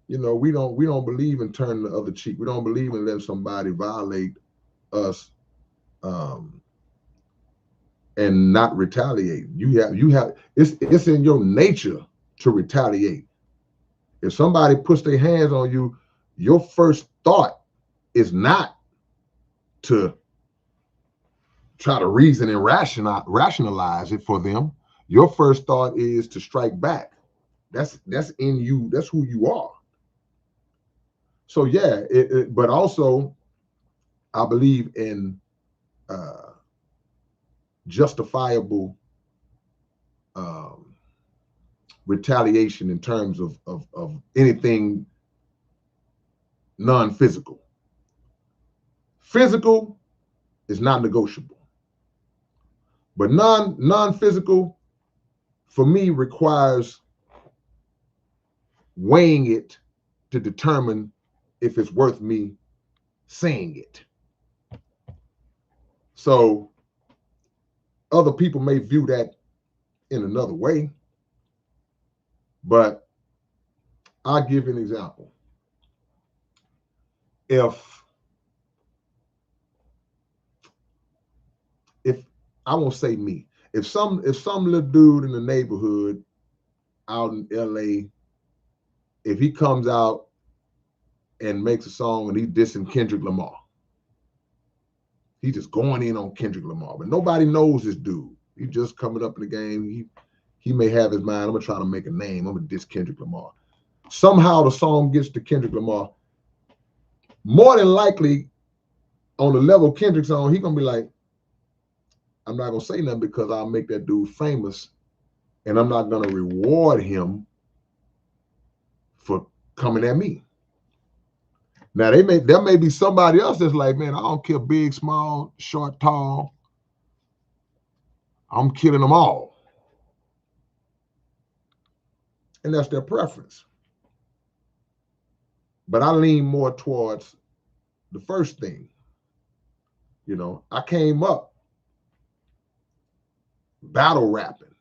You know, we don't believe in turning the other cheek. We don't believe in letting somebody violate us and not retaliate. You have it's in your nature to retaliate. If somebody puts their hands on you, your first thought is not to try to reason and rationalize it for them. Your first thought is to strike back. That's in you. That's who you are. So yeah, but also I believe in justifiable retaliation in terms of anything non-physical. Physical is not negotiable, but non-physical for me requires weighing it to determine if it's worth me saying it. So other people may view that in another way, but I'll give you an example. If I won't say me, if some little dude in the neighborhood out in LA, if he comes out and makes a song and he's dissing Kendrick Lamar, he's just going in on Kendrick Lamar, but nobody knows this dude. He just coming up in the game. He may have his mind, I'm gonna try to make a name, I'm gonna diss Kendrick Lamar. Somehow the song gets to Kendrick Lamar. More than likely, on the level Kendrick's on, he's gonna be like, I'm not gonna say nothing because I'll make that dude famous, and I'm not gonna reward him for coming at me. Now there may be somebody else that's like, man, I don't care big, small, short, tall. I'm killing them all. And that's their preference. But I lean more towards the first thing. You know, I came up battle rapping,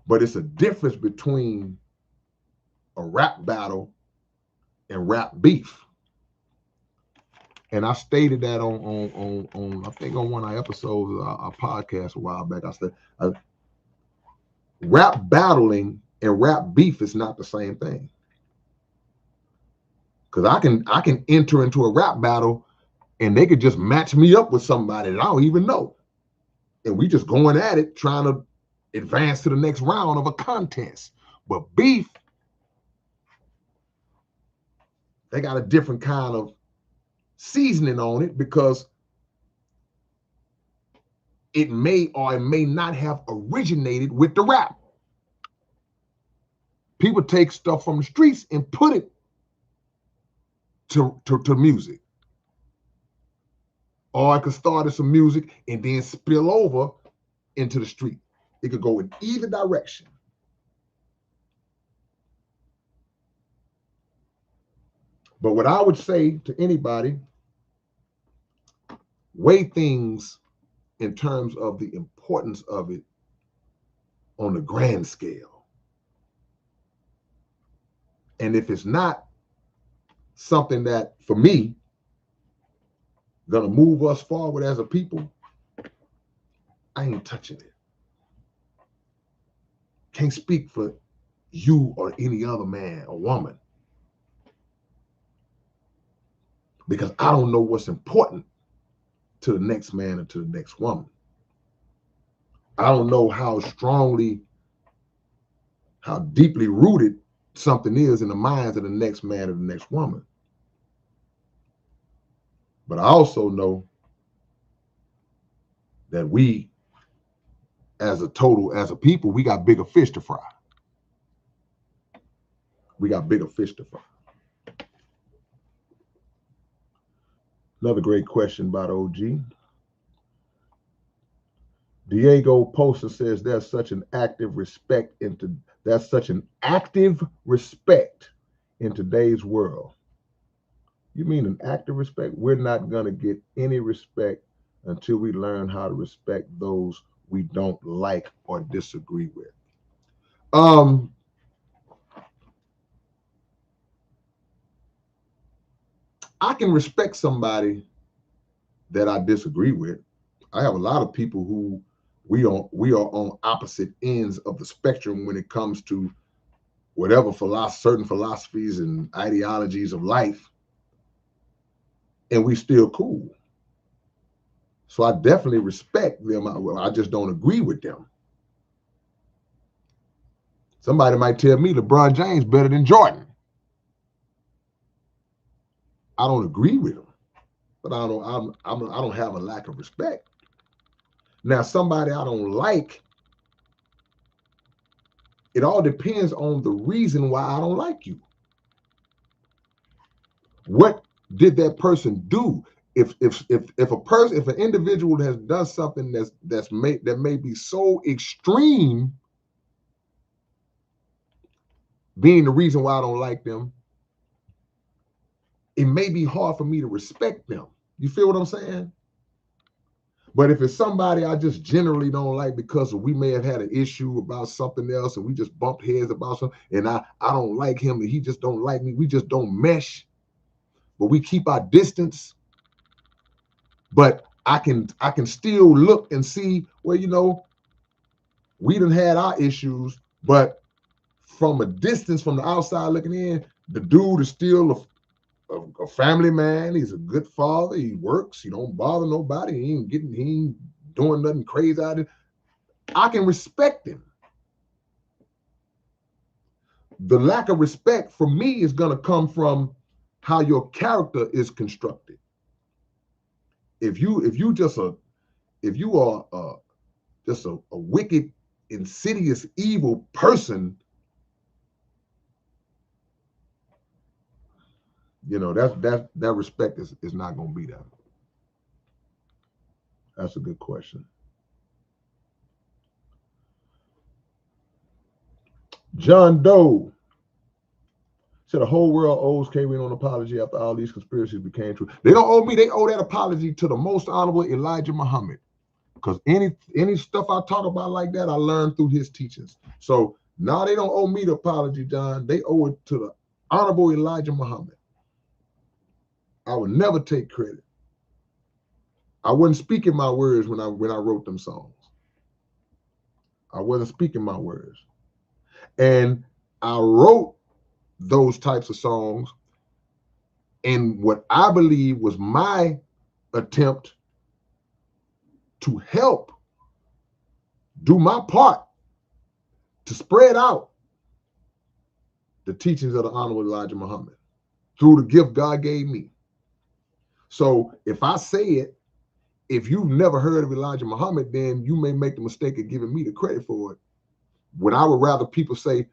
but it's a difference between a rap battle and rap beef. And I stated that on I think on one of our episodes of our podcast a while back. I said rap battling and rap beef is not the same thing. Because I can enter into a rap battle and they could just match me up with somebody that I don't even know. And we just going at it, trying to advance to the next round of a contest. But beef, they got a different kind of seasoning on it because it may or it may not have originated with the rap. People take stuff from the streets and put it to music. Or I could start as some music and then spill over into the street. It could go in either direction. But what I would say to anybody, weigh things in terms of the importance of it on the grand scale. And if it's not something that, for me, gonna move us forward as a people, I ain't touching it. Can't speak for you or any other man or woman, because I don't know what's important to the next man or to the next woman. I don't know how strongly, how deeply rooted something is in the minds of the next man or the next woman. But I also know that we, as a total, as a people, we got bigger fish to fry. We got bigger fish to fry. Another great question by the OG. Diego Poster says there's such an active respect in today's world. You mean an active respect? We're not gonna get any respect until we learn how to respect those we don't like or disagree with. I can respect somebody that I disagree with. I have a lot of people who we are on opposite ends of the spectrum when it comes to whatever certain philosophies and ideologies of life, and we still cool. So I definitely respect them. I just don't agree with them. Somebody might tell me LeBron James better than Jordan. I don't agree with him, but I don't have a lack of respect. Now, somebody I don't like, it all depends on the reason why I don't like you. What did that person do? If an individual has done something that may be so extreme, being the reason why I don't like them, it may be hard for me to respect them. You feel what I'm saying? But if it's somebody I just generally don't like because we may have had an issue about something else and we just bumped heads about something, and I don't like him and he just don't like me, we just don't mesh, but we keep our distance. But I can still look and see, well, we done had our issues, but from a distance, from the outside looking in, the dude is still a family man. He's a good father. He works. He don't bother nobody. He ain't doing nothing crazy out of it. I can respect him. The lack of respect for me is going to come from how your character is constructed. If you are just a wicked, insidious, evil person, that respect is not going to be there. That's a good question. John Doe said the whole world owes K-Rino an apology after all these conspiracies became true. They don't owe me. They owe that apology to the most honorable Elijah Muhammad. Because any stuff I talk about like that, I learned through his teachings. So now they don't owe me the apology, John. They owe it to the honorable Elijah Muhammad. I would never take credit. I wasn't speaking my words when I wrote them songs. I wasn't speaking my words. And I wrote those types of songs in what I believe was my attempt to help do my part to spread out the teachings of the Honorable Elijah Muhammad through the gift God gave me. So if I say it, if you've never heard of Elijah Muhammad, then you may make the mistake of giving me the credit for it, when I would rather people say,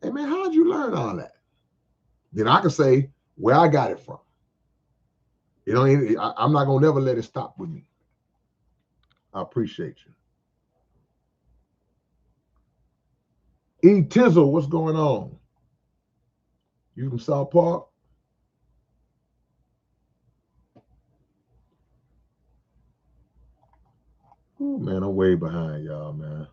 hey man, how'd you learn all that? Then I can say where I got it from. I'm not gonna never let it stop with me. I appreciate you. E Tizzle, what's going on? You from South Park? Oh man, I'm way behind y'all, man.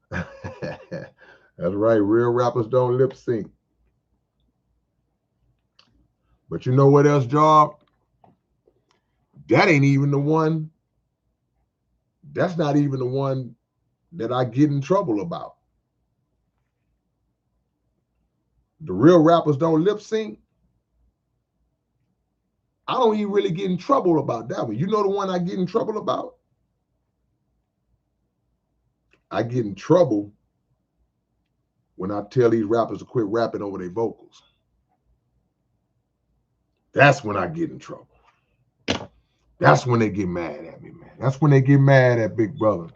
That's right. Real rappers don't lip sync. But you know what else, Job? That ain't even the one. That's not even the one that I get in trouble about. The real rappers don't lip sync. I don't even really get in trouble about that one. You know the one I get in trouble about? I get in trouble when I tell these rappers to quit rapping over their vocals. That's when I get in trouble. That's when they get mad at me, man. That's when they get mad at Big Brother.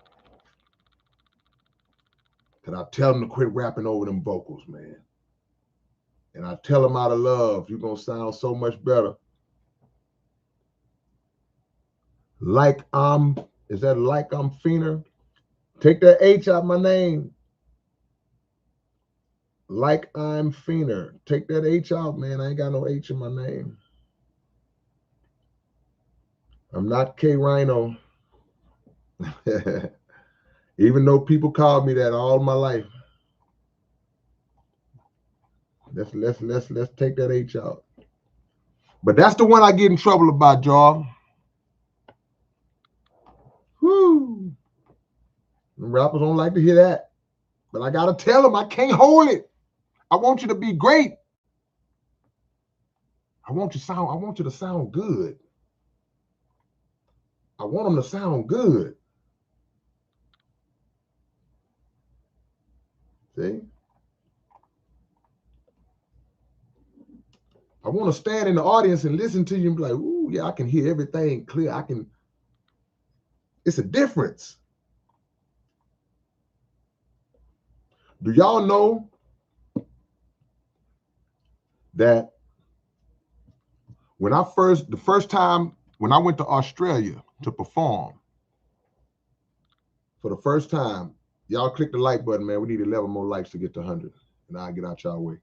Because I tell them to quit rapping over them vocals, man. And I tell them out of love, you're going to sound so much better. Is that like I'm Feener? Take that H out my name. Like I'm Feener. Take that H out, man. I ain't got no H in my name. I'm not K-Rino. Even though people called me that all my life. Let's take that H out. But that's the one I get in trouble about, y'all. Whoo. The rappers don't like to hear that. But I gotta tell them I can't hold it. I want you to be great. I want you to sound good. I want them to sound good. See? I want to stand in the audience and listen to you and be like, ooh, yeah, I can hear everything clear. It's a difference. Do y'all know that the first time when I went to Australia to perform, for the first time, y'all click the like button, man. We need 11 more likes to get to 100, and I'll get out y'all way.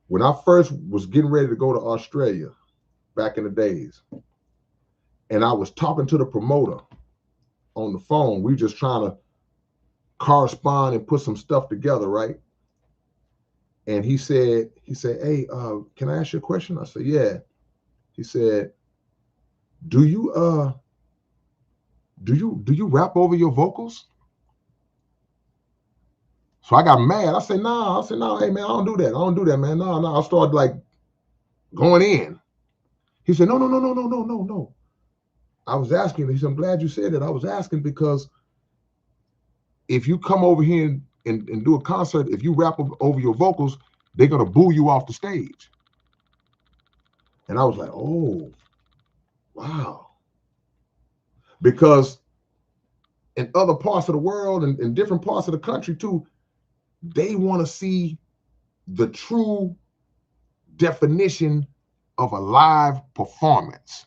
When I first was getting ready to go to Australia back in the days, and I was talking to the promoter on the phone, we just trying to correspond and put some stuff together, right? And he said, hey, can I ask you a question? I said, yeah. He said, do you rap over your vocals? So I got mad. I said, no, hey man, I don't do that, man. No. I started like going in. He said, no. I was asking, he said, I'm glad you said that. I was asking because if you come over here and do a concert, if you rap over your vocals, they're gonna boo you off the stage. And I was like, oh, wow. Because in other parts of the world and in different parts of the country too, they want to see the true definition of a live performance.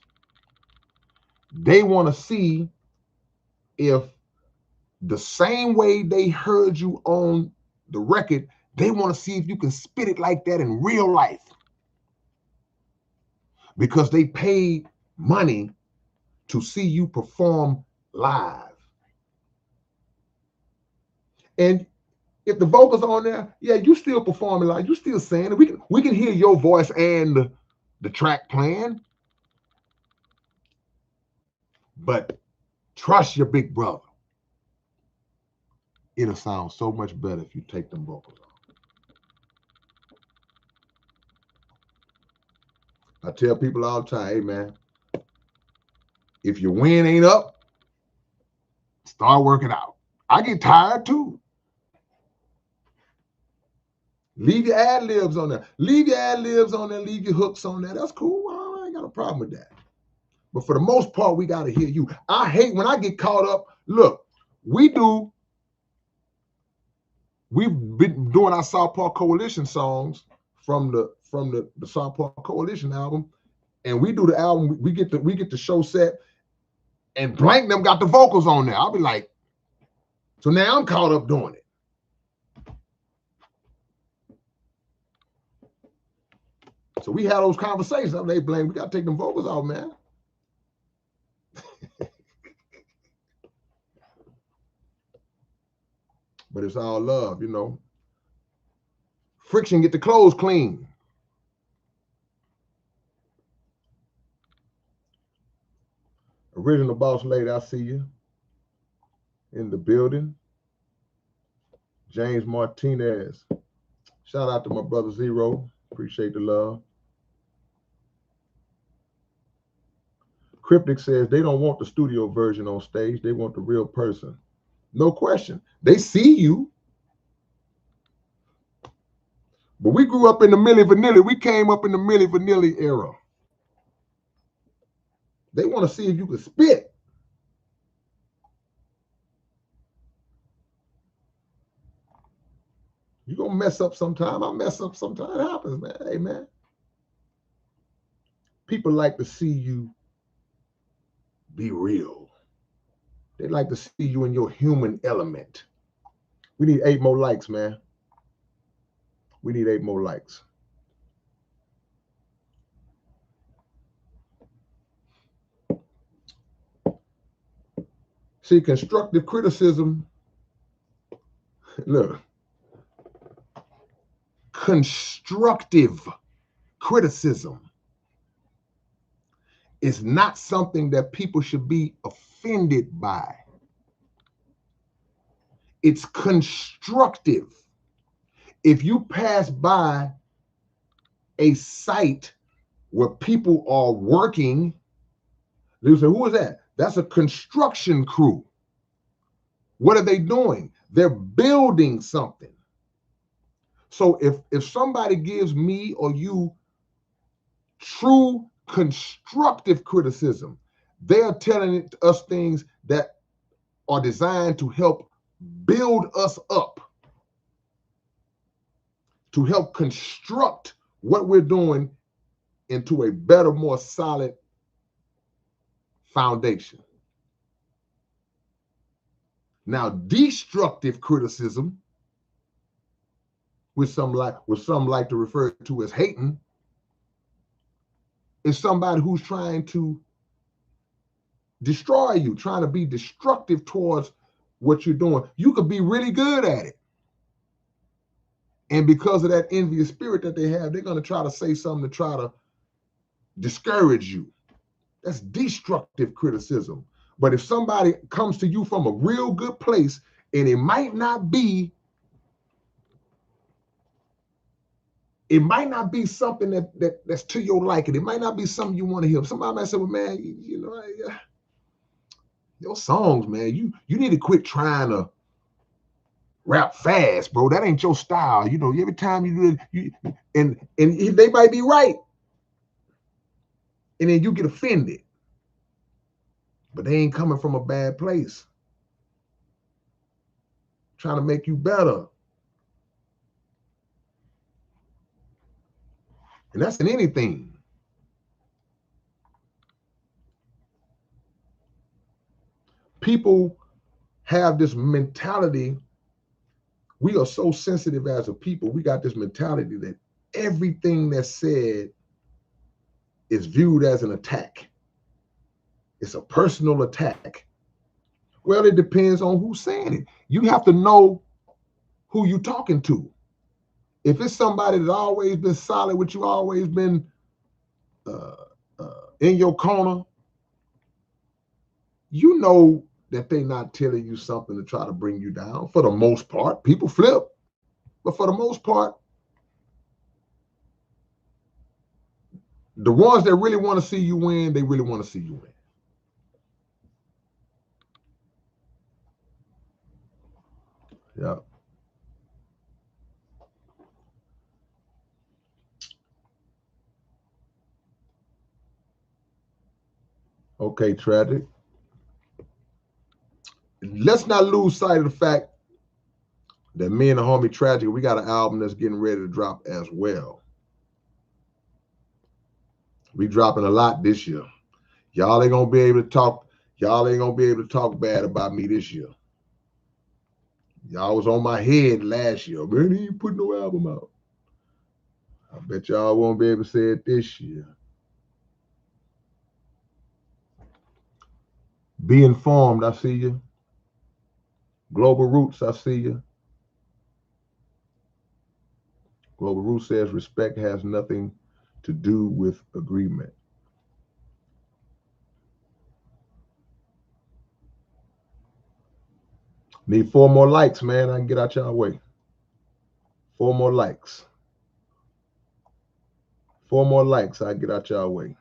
They want to see if the same way they heard you on the record, they want to see if you can spit it like that in real life. Because they paid money to see you perform live. And if the vocals on there, yeah, you still performing live, you still saying it. We can hear your voice and the track playing. But trust your big brother. It'll sound so much better if you take them vocals off. I tell people all the time, hey man, if your win ain't up, start working out. I get tired too. Leave your ad libs on there. Leave your ad libs on there. Leave your hooks on there. That's cool. I ain't got a problem with that. But for the most part, we got to hear you. I hate when I get caught up. Look, we've been doing our South Park Coalition songs from the South Park Coalition album, and we do the album. We get the show set, and Blank them got the vocals on there. I'll be like, so now I'm caught up doing it. So we had those conversations. They blame, we got to take them vocals out, man. But it's all love, you know. Friction, get the clothes clean. Original boss lady, I see you in the building. James Martinez. Shout out to my brother Zero. Appreciate the love. Cryptic says they don't want the studio version on stage. They want the real person. No question. They see you. But we grew up in the Milli Vanilli. We came up in the Milli Vanilli era. They want to see if you can spit. You're going to mess up sometime. I mess up sometime. It happens, man. Hey, man. People like to see you be real. They like to see you in your human element. We need 8 more likes, man. We need 8 more likes. See, constructive criticism, look, constructive criticism is not something that people should be offended by. It's constructive. If you pass by a site where people are working, they say, who is that? That's a construction crew. What are they doing? They're building something. So if somebody gives me or you true constructive criticism, they are telling us things that are designed to help build us up, to help construct what we're doing into a better, more solid foundation. Now, destructive criticism, which some like to refer to as hating, is somebody who's trying to destroy you, trying to be destructive towards what you're doing. You could be really good at it. And because of that envious spirit that they have, they're going to try to say something to try to discourage you. That's destructive criticism. But if somebody comes to you from a real good place, and it might not be something that's to your liking. It might not be something you want to hear. Somebody might say, well, man, you know, your songs, man, you need to quit trying to rap fast, bro. That ain't your style. You know, every time you do it, and they might be right. And then you get offended. But they ain't coming from a bad place. Trying to make you better. And that's in anything. People have this mentality. We are so sensitive as a people. We got this mentality that everything that's said is viewed as an attack. It's a personal attack. Well, it depends on who's saying it. You have to know who you're talking to. If it's somebody that's always been solid with you, always been in your corner, you know that they're not telling you something to try to bring you down. For the most part, people flip. But for the most part, the ones that really want to see you win, they really want to see you win. Yeah. Okay, Tragic. Let's not lose sight of the fact that me and the homie Tragic, we got an album that's getting ready to drop as well. We dropping a lot this year. Y'all ain't gonna be able to talk bad about me this year. Y'all was on my head last year. Man, he ain't put no album out. I bet y'all won't be able to say it this year. Be informed, I see you. Global Roots, I see you. Global Roots says respect has nothing to do with agreement. Need 4 more likes, man. I can get out y'all way. 4 more likes. 4 more likes, I get out y'all way.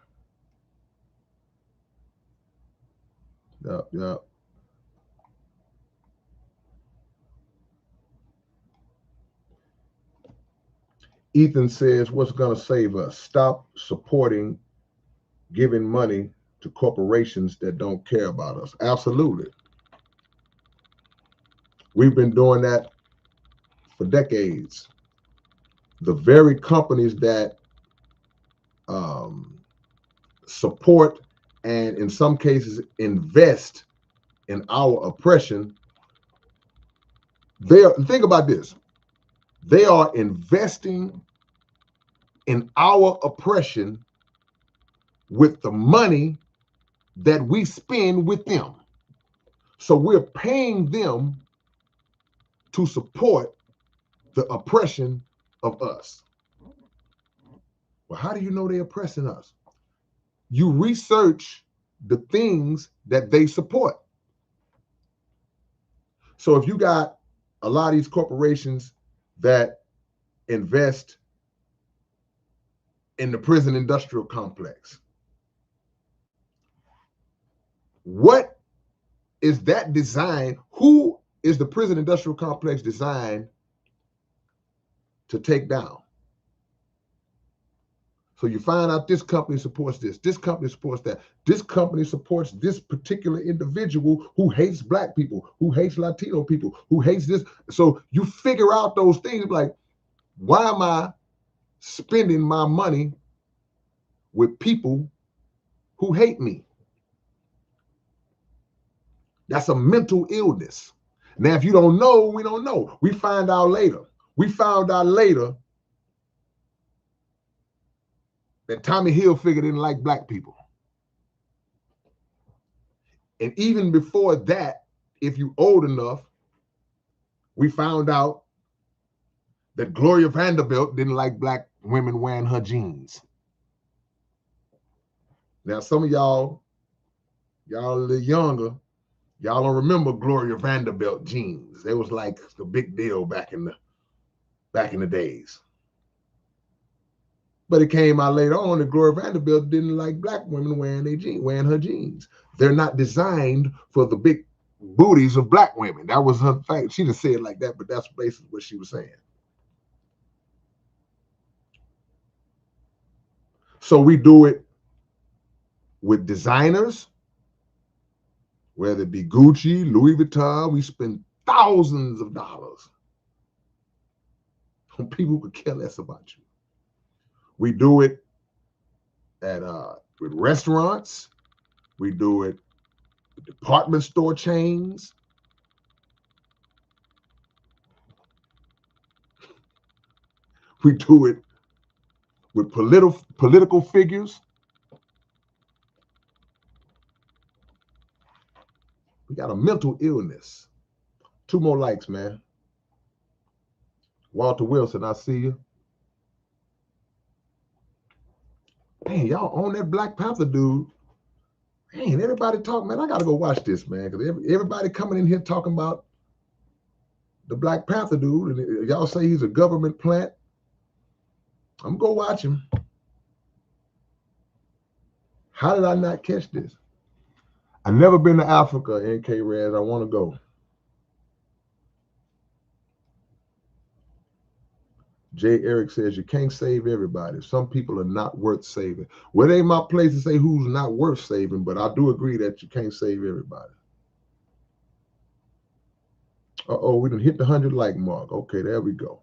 Yup, yup. Ethan says, what's going to save us? Stop supporting, giving money to corporations that don't care about us. Absolutely. We've been doing that for decades. The very companies that support and in some cases invest in our oppression, think about this. They are investing in our oppression with the money that we spend with them. So we're paying them to support the oppression of us. Well, how do you know they're oppressing us? You research the things that they support. So if you got a lot of these corporations that invest in the prison industrial complex, what is that designed? Who is the prison industrial complex designed to take down? So you find out this company supports this company supports that, this company supports this particular individual who hates Black people, who hates Latino people, who hates this. So you figure out those things like, why am I spending my money with people who hate me? That's a mental illness. Now, if you don't know, we don't know. We find out later. We found out later that Tommy Hilfiger didn't like Black people. And even before that, if you old enough, we found out that Gloria Vanderbilt didn't like Black women wearing her jeans. Now, some of y'all a little younger, y'all don't remember Gloria Vanderbilt jeans. They was like the big deal back in the days. But it came out later on that Gloria Vanderbilt didn't like Black women wearing her jeans. They're not designed for the big booties of Black women. That was her thing. She didn't say it like that, but that's basically what she was saying. So we do it with designers, whether it be Gucci, Louis Vuitton. We spend thousands of dollars on people who could care less about you. We do it at with restaurants. We do it with department store chains. We do it with political figures. We got a mental illness. 2 more likes, man. Walter Wilson, I see you. Man, y'all on that Black Panther dude. Man, everybody talking, man. I gotta go watch this, man, because everybody coming in here talking about the Black Panther dude, and y'all say he's a government plant. I'm gonna go watch him. How did I not catch this? I've never been to Africa, NK Rez. I want to go. Jay Eric says you can't save everybody. Some people are not worth saving. Well, it ain't my place to say who's not worth saving, but I do agree that you can't save everybody. Uh-oh, we done hit the 100 like mark. Okay, there we go.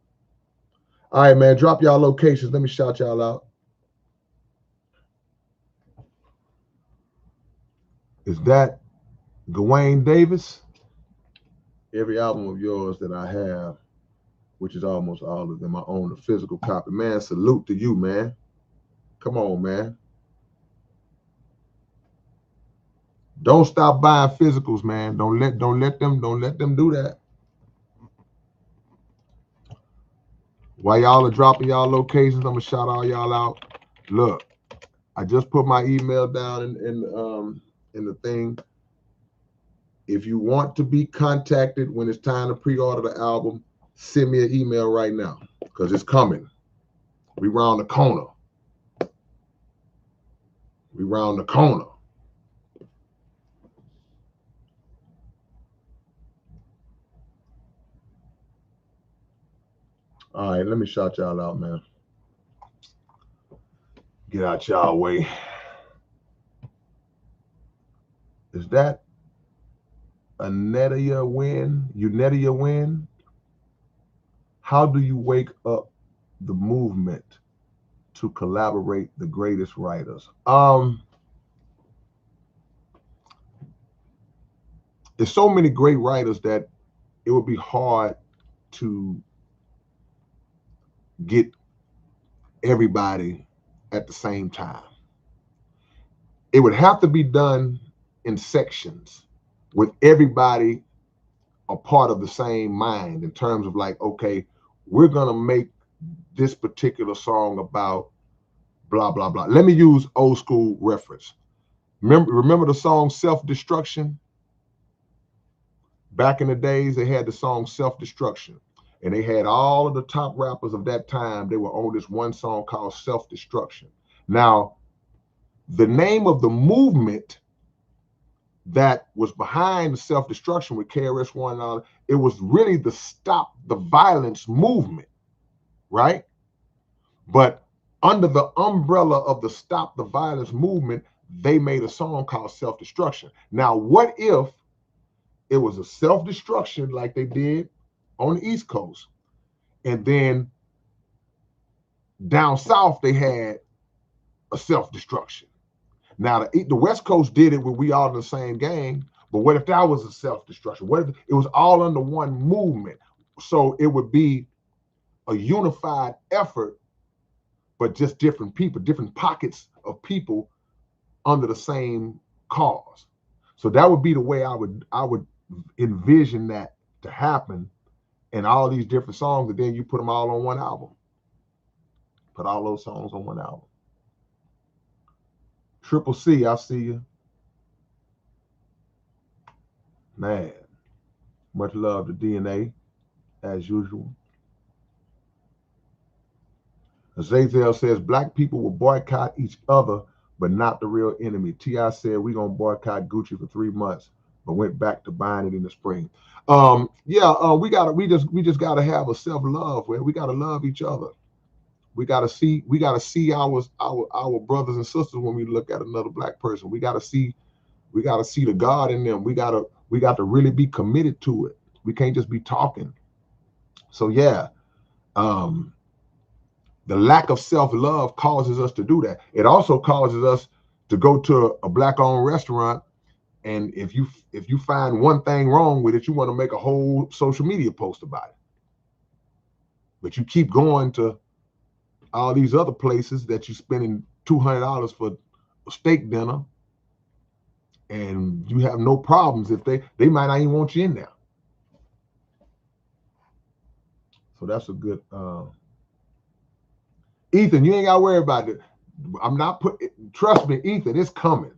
All right, man, drop y'all locations. Let me shout y'all out. Is that Gawain Davis? Every album of yours that I have which is almost all of them. I own a physical copy. Man, salute to you, man. Come on, man. Don't stop buying physicals, man. Don't let them do that. While y'all are dropping y'all locations, I'm gonna shout all y'all out. Look, I just put my email down in the thing. If you want to be contacted when it's time to pre-order the album, send me an email right now because it's coming. We round the corner. We round the corner. All right, let me shout y'all out, man. Get out y'all way. Is that Anetia Win? Unetia Win? How do you wake up the movement to collaborate the greatest writers? There's so many great writers that it would be hard to get everybody at the same time. It would have to be done in sections with everybody a part of the same mind in terms of like, okay, we're going to make this particular song about blah, blah, blah. Let me use old school reference. Remember the song Self-Destruction? Back in the days, they had the song Self-Destruction. And they had all of the top rappers of that time. They were on this one song called Self-Destruction. Now, the name of the movement that was behind the self-destruction with KRS-One and all, it was really the Stop the Violence movement, right? But under the umbrella of the Stop the Violence movement, they made a song called Self-Destruction. Now, what if it was a self-destruction like they did on the East Coast, and then down south they had a self-destruction? Now, the West Coast did it where we all in the same gang, but what if that was a self-destruction? What if it was all under one movement? So it would be a unified effort, but just different people, different pockets of people under the same cause. So that would be the way I would envision that to happen, and all these different songs, and then you put them all on one album. Put all those songs on one album. Triple C, I see you. Man, much love to DNA, as usual. Azazel says, black people will boycott each other, but not the real enemy. T.I. said, we're going to boycott Gucci for 3 months, but went back to buying it in the spring. We just got to have a self-love where we got to love each other. We got to see our brothers and sisters when we look at another black person. We got to see the God in them. We got to really be committed to it. We can't just be talking. So yeah, the lack of self-love causes us to do that. It also causes us to go to a black-owned restaurant, and if you find one thing wrong with it, you want to make a whole social media post about it. But you keep going to all these other places that you're spending $200 for a steak dinner, and you have no problems if they might not even want you in there. So that's a good Ethan, you ain't got to worry about it. I'm not trust me, Ethan, it's coming.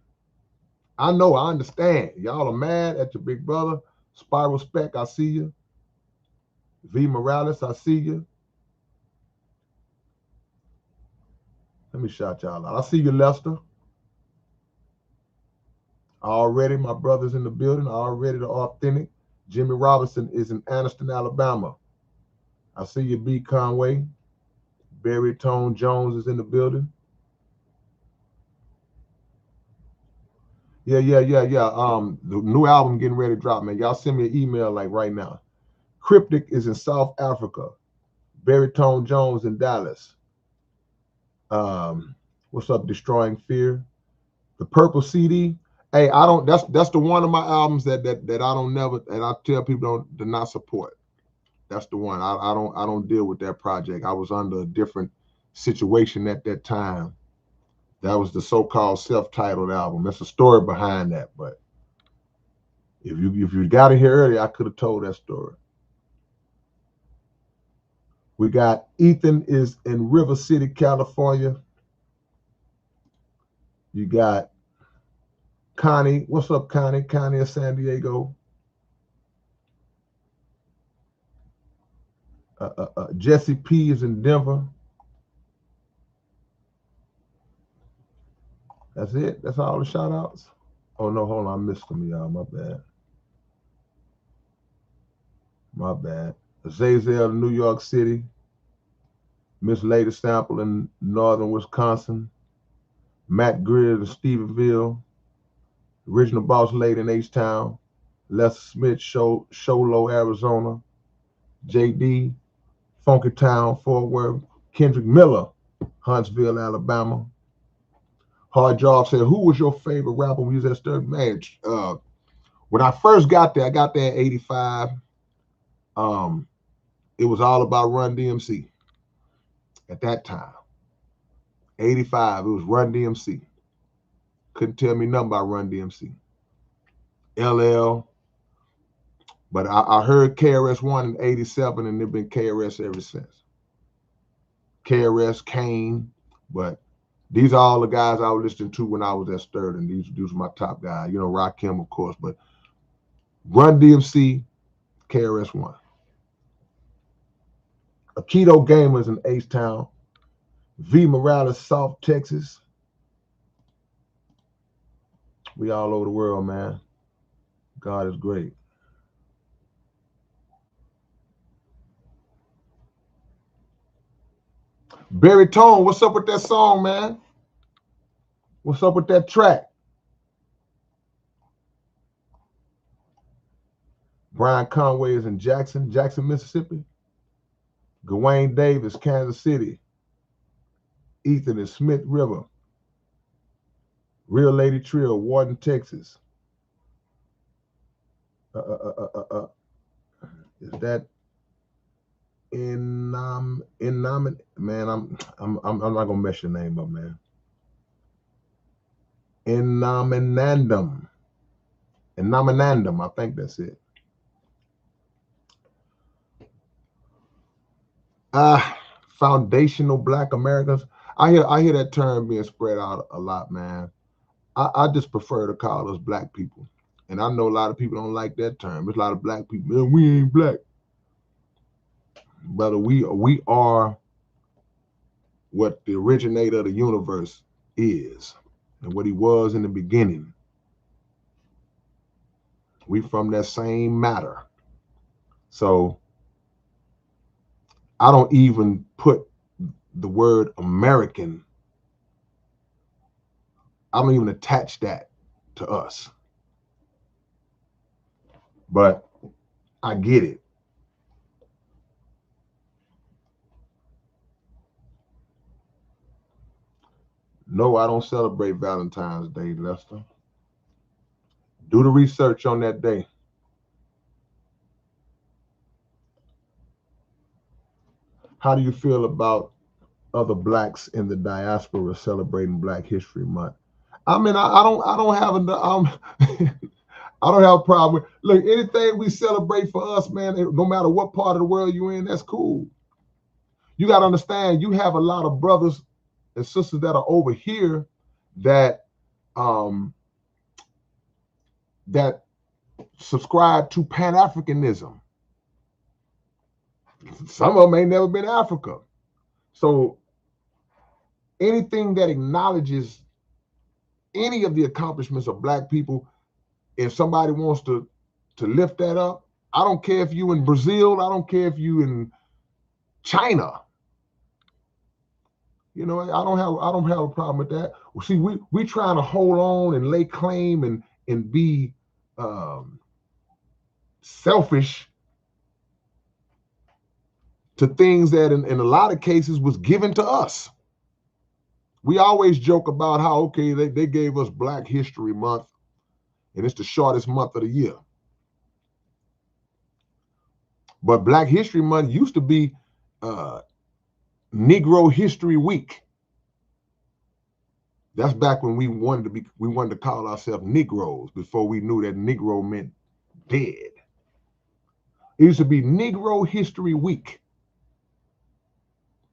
I know, I understand. Y'all are mad at your big brother. Spiral Spec, I see you. V Morales, I see you. Let me shout y'all out. I see you, Lester. Already, my brother's in the building. Already, the authentic. Jimmy Robinson is in Anniston, Alabama. I see you, B. Conway. Barry Tone Jones is in the building. Yeah. The new album getting ready to drop, man. Y'all send me an email like right now. Cryptic is in South Africa. Barry Tone Jones in Dallas. What's up, Destroying Fear? The Purple CD. Hey, that's the one of my albums that I don't never, and I tell people to not support. That's the one. I don't deal with that project. I was under a different situation at that time. That was the so-called self-titled album. There's a story behind that, but if you got it here earlier, I could have told that story. We got Ethan is in River City, California. You got Connie. What's up, Connie? Connie of San Diego. Jesse P is in Denver. That's it. That's all the shout outs. Oh no, hold on. I missed them, y'all. My bad. My bad. Azazel in New York City. Miss Lady Sample in northern Wisconsin. Matt Greer in Stephenville. Original Boss Lady in H-Town. Lester Smith, Sholo, Arizona. JD, Funky Town, Fort Worth. Kendrick Miller, Huntsville, Alabama. Hard Job said, who was your favorite rapper when you was at Sturdy? Man, when I first got there, I got there in 85. It was all about Run DMC at that time. 85, it was Run DMC. Couldn't tell me nothing about Run DMC. LL, but I heard KRS-One in 87, and they've been KRS ever since. KRS, Kane, but these are all the guys I was listening to when I was at Sturdy. These were my top guys. You know, Rakim, of course, but Run DMC, KRS-One. Aikido Gamers in H-Town. V Morales, South Texas. We all over the world, man. God is great. Barry Tone, what's up with that song, man? What's up with that track? Brian Conway is in Jackson, Mississippi. Gawain Davis, Kansas City. Ethan is Smith River. Real Lady Trill, Warden, Texas. Is that in man? I'm not gonna mess your name up, man. Innominandum, I think that's it. Foundational Black Americans. I hear that term being spread out a lot, man. I just prefer to call us black people. And I know a lot of people don't like that term. There's a lot of black people, man, we ain't black. Brother, we are what the originator of the universe is and what he was in the beginning. We from that same matter. So I don't even put the word American, I don't even attach that to us. But I get it. No, I don't celebrate Valentine's Day, Lester. Do the research on that day. How do you feel about other blacks in the diaspora celebrating Black History Month? I mean, I don't have I don't have a problem with. Look, anything we celebrate for us, man, no matter what part of the world you're in, that's cool. You got to understand, you have a lot of brothers and sisters that are over here that that subscribe to Pan-Africanism. Some of them ain't never been to Africa. So anything that acknowledges any of the accomplishments of black people, if somebody wants to lift that up, I don't care if you in Brazil, I don't care if you in China. You know, I don't have a problem with that. See, we trying to hold on and lay claim and be selfish to things that in a lot of cases was given to us. We always joke about how, okay, they gave us Black History Month and it's the shortest month of the year. But Black History Month used to be Negro History Week. That's back when we wanted to call ourselves Negroes before we knew that Negro meant dead. It used to be Negro History Week.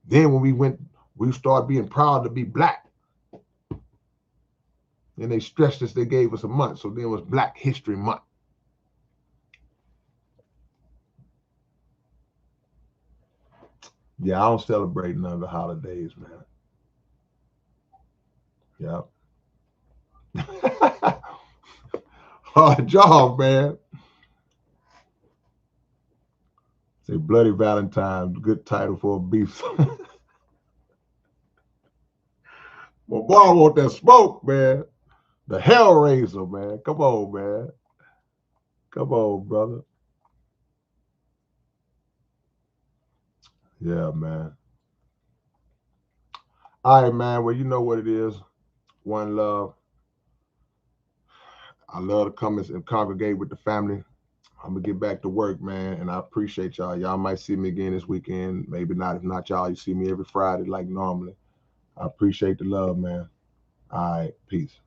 Then when we started being proud to be Black. And they stretched us, they gave us a month. So then it was Black History Month. Yeah, I don't celebrate none of the holidays, man. Yep. Hard job, man. Say Bloody Valentine, good title for a beef. My boy, I want that smoke, man. The Hellraiser, man. Come on, man. Come on, brother. Yeah, man. All right, man. Well, you know what it is. One love. I love to come and congregate with the family. I'm gonna get back to work, man, and I appreciate y'all. Y'all might see me again this weekend. Maybe not. If not, y'all, you see me every Friday like normally. I appreciate the love, man. All right, peace.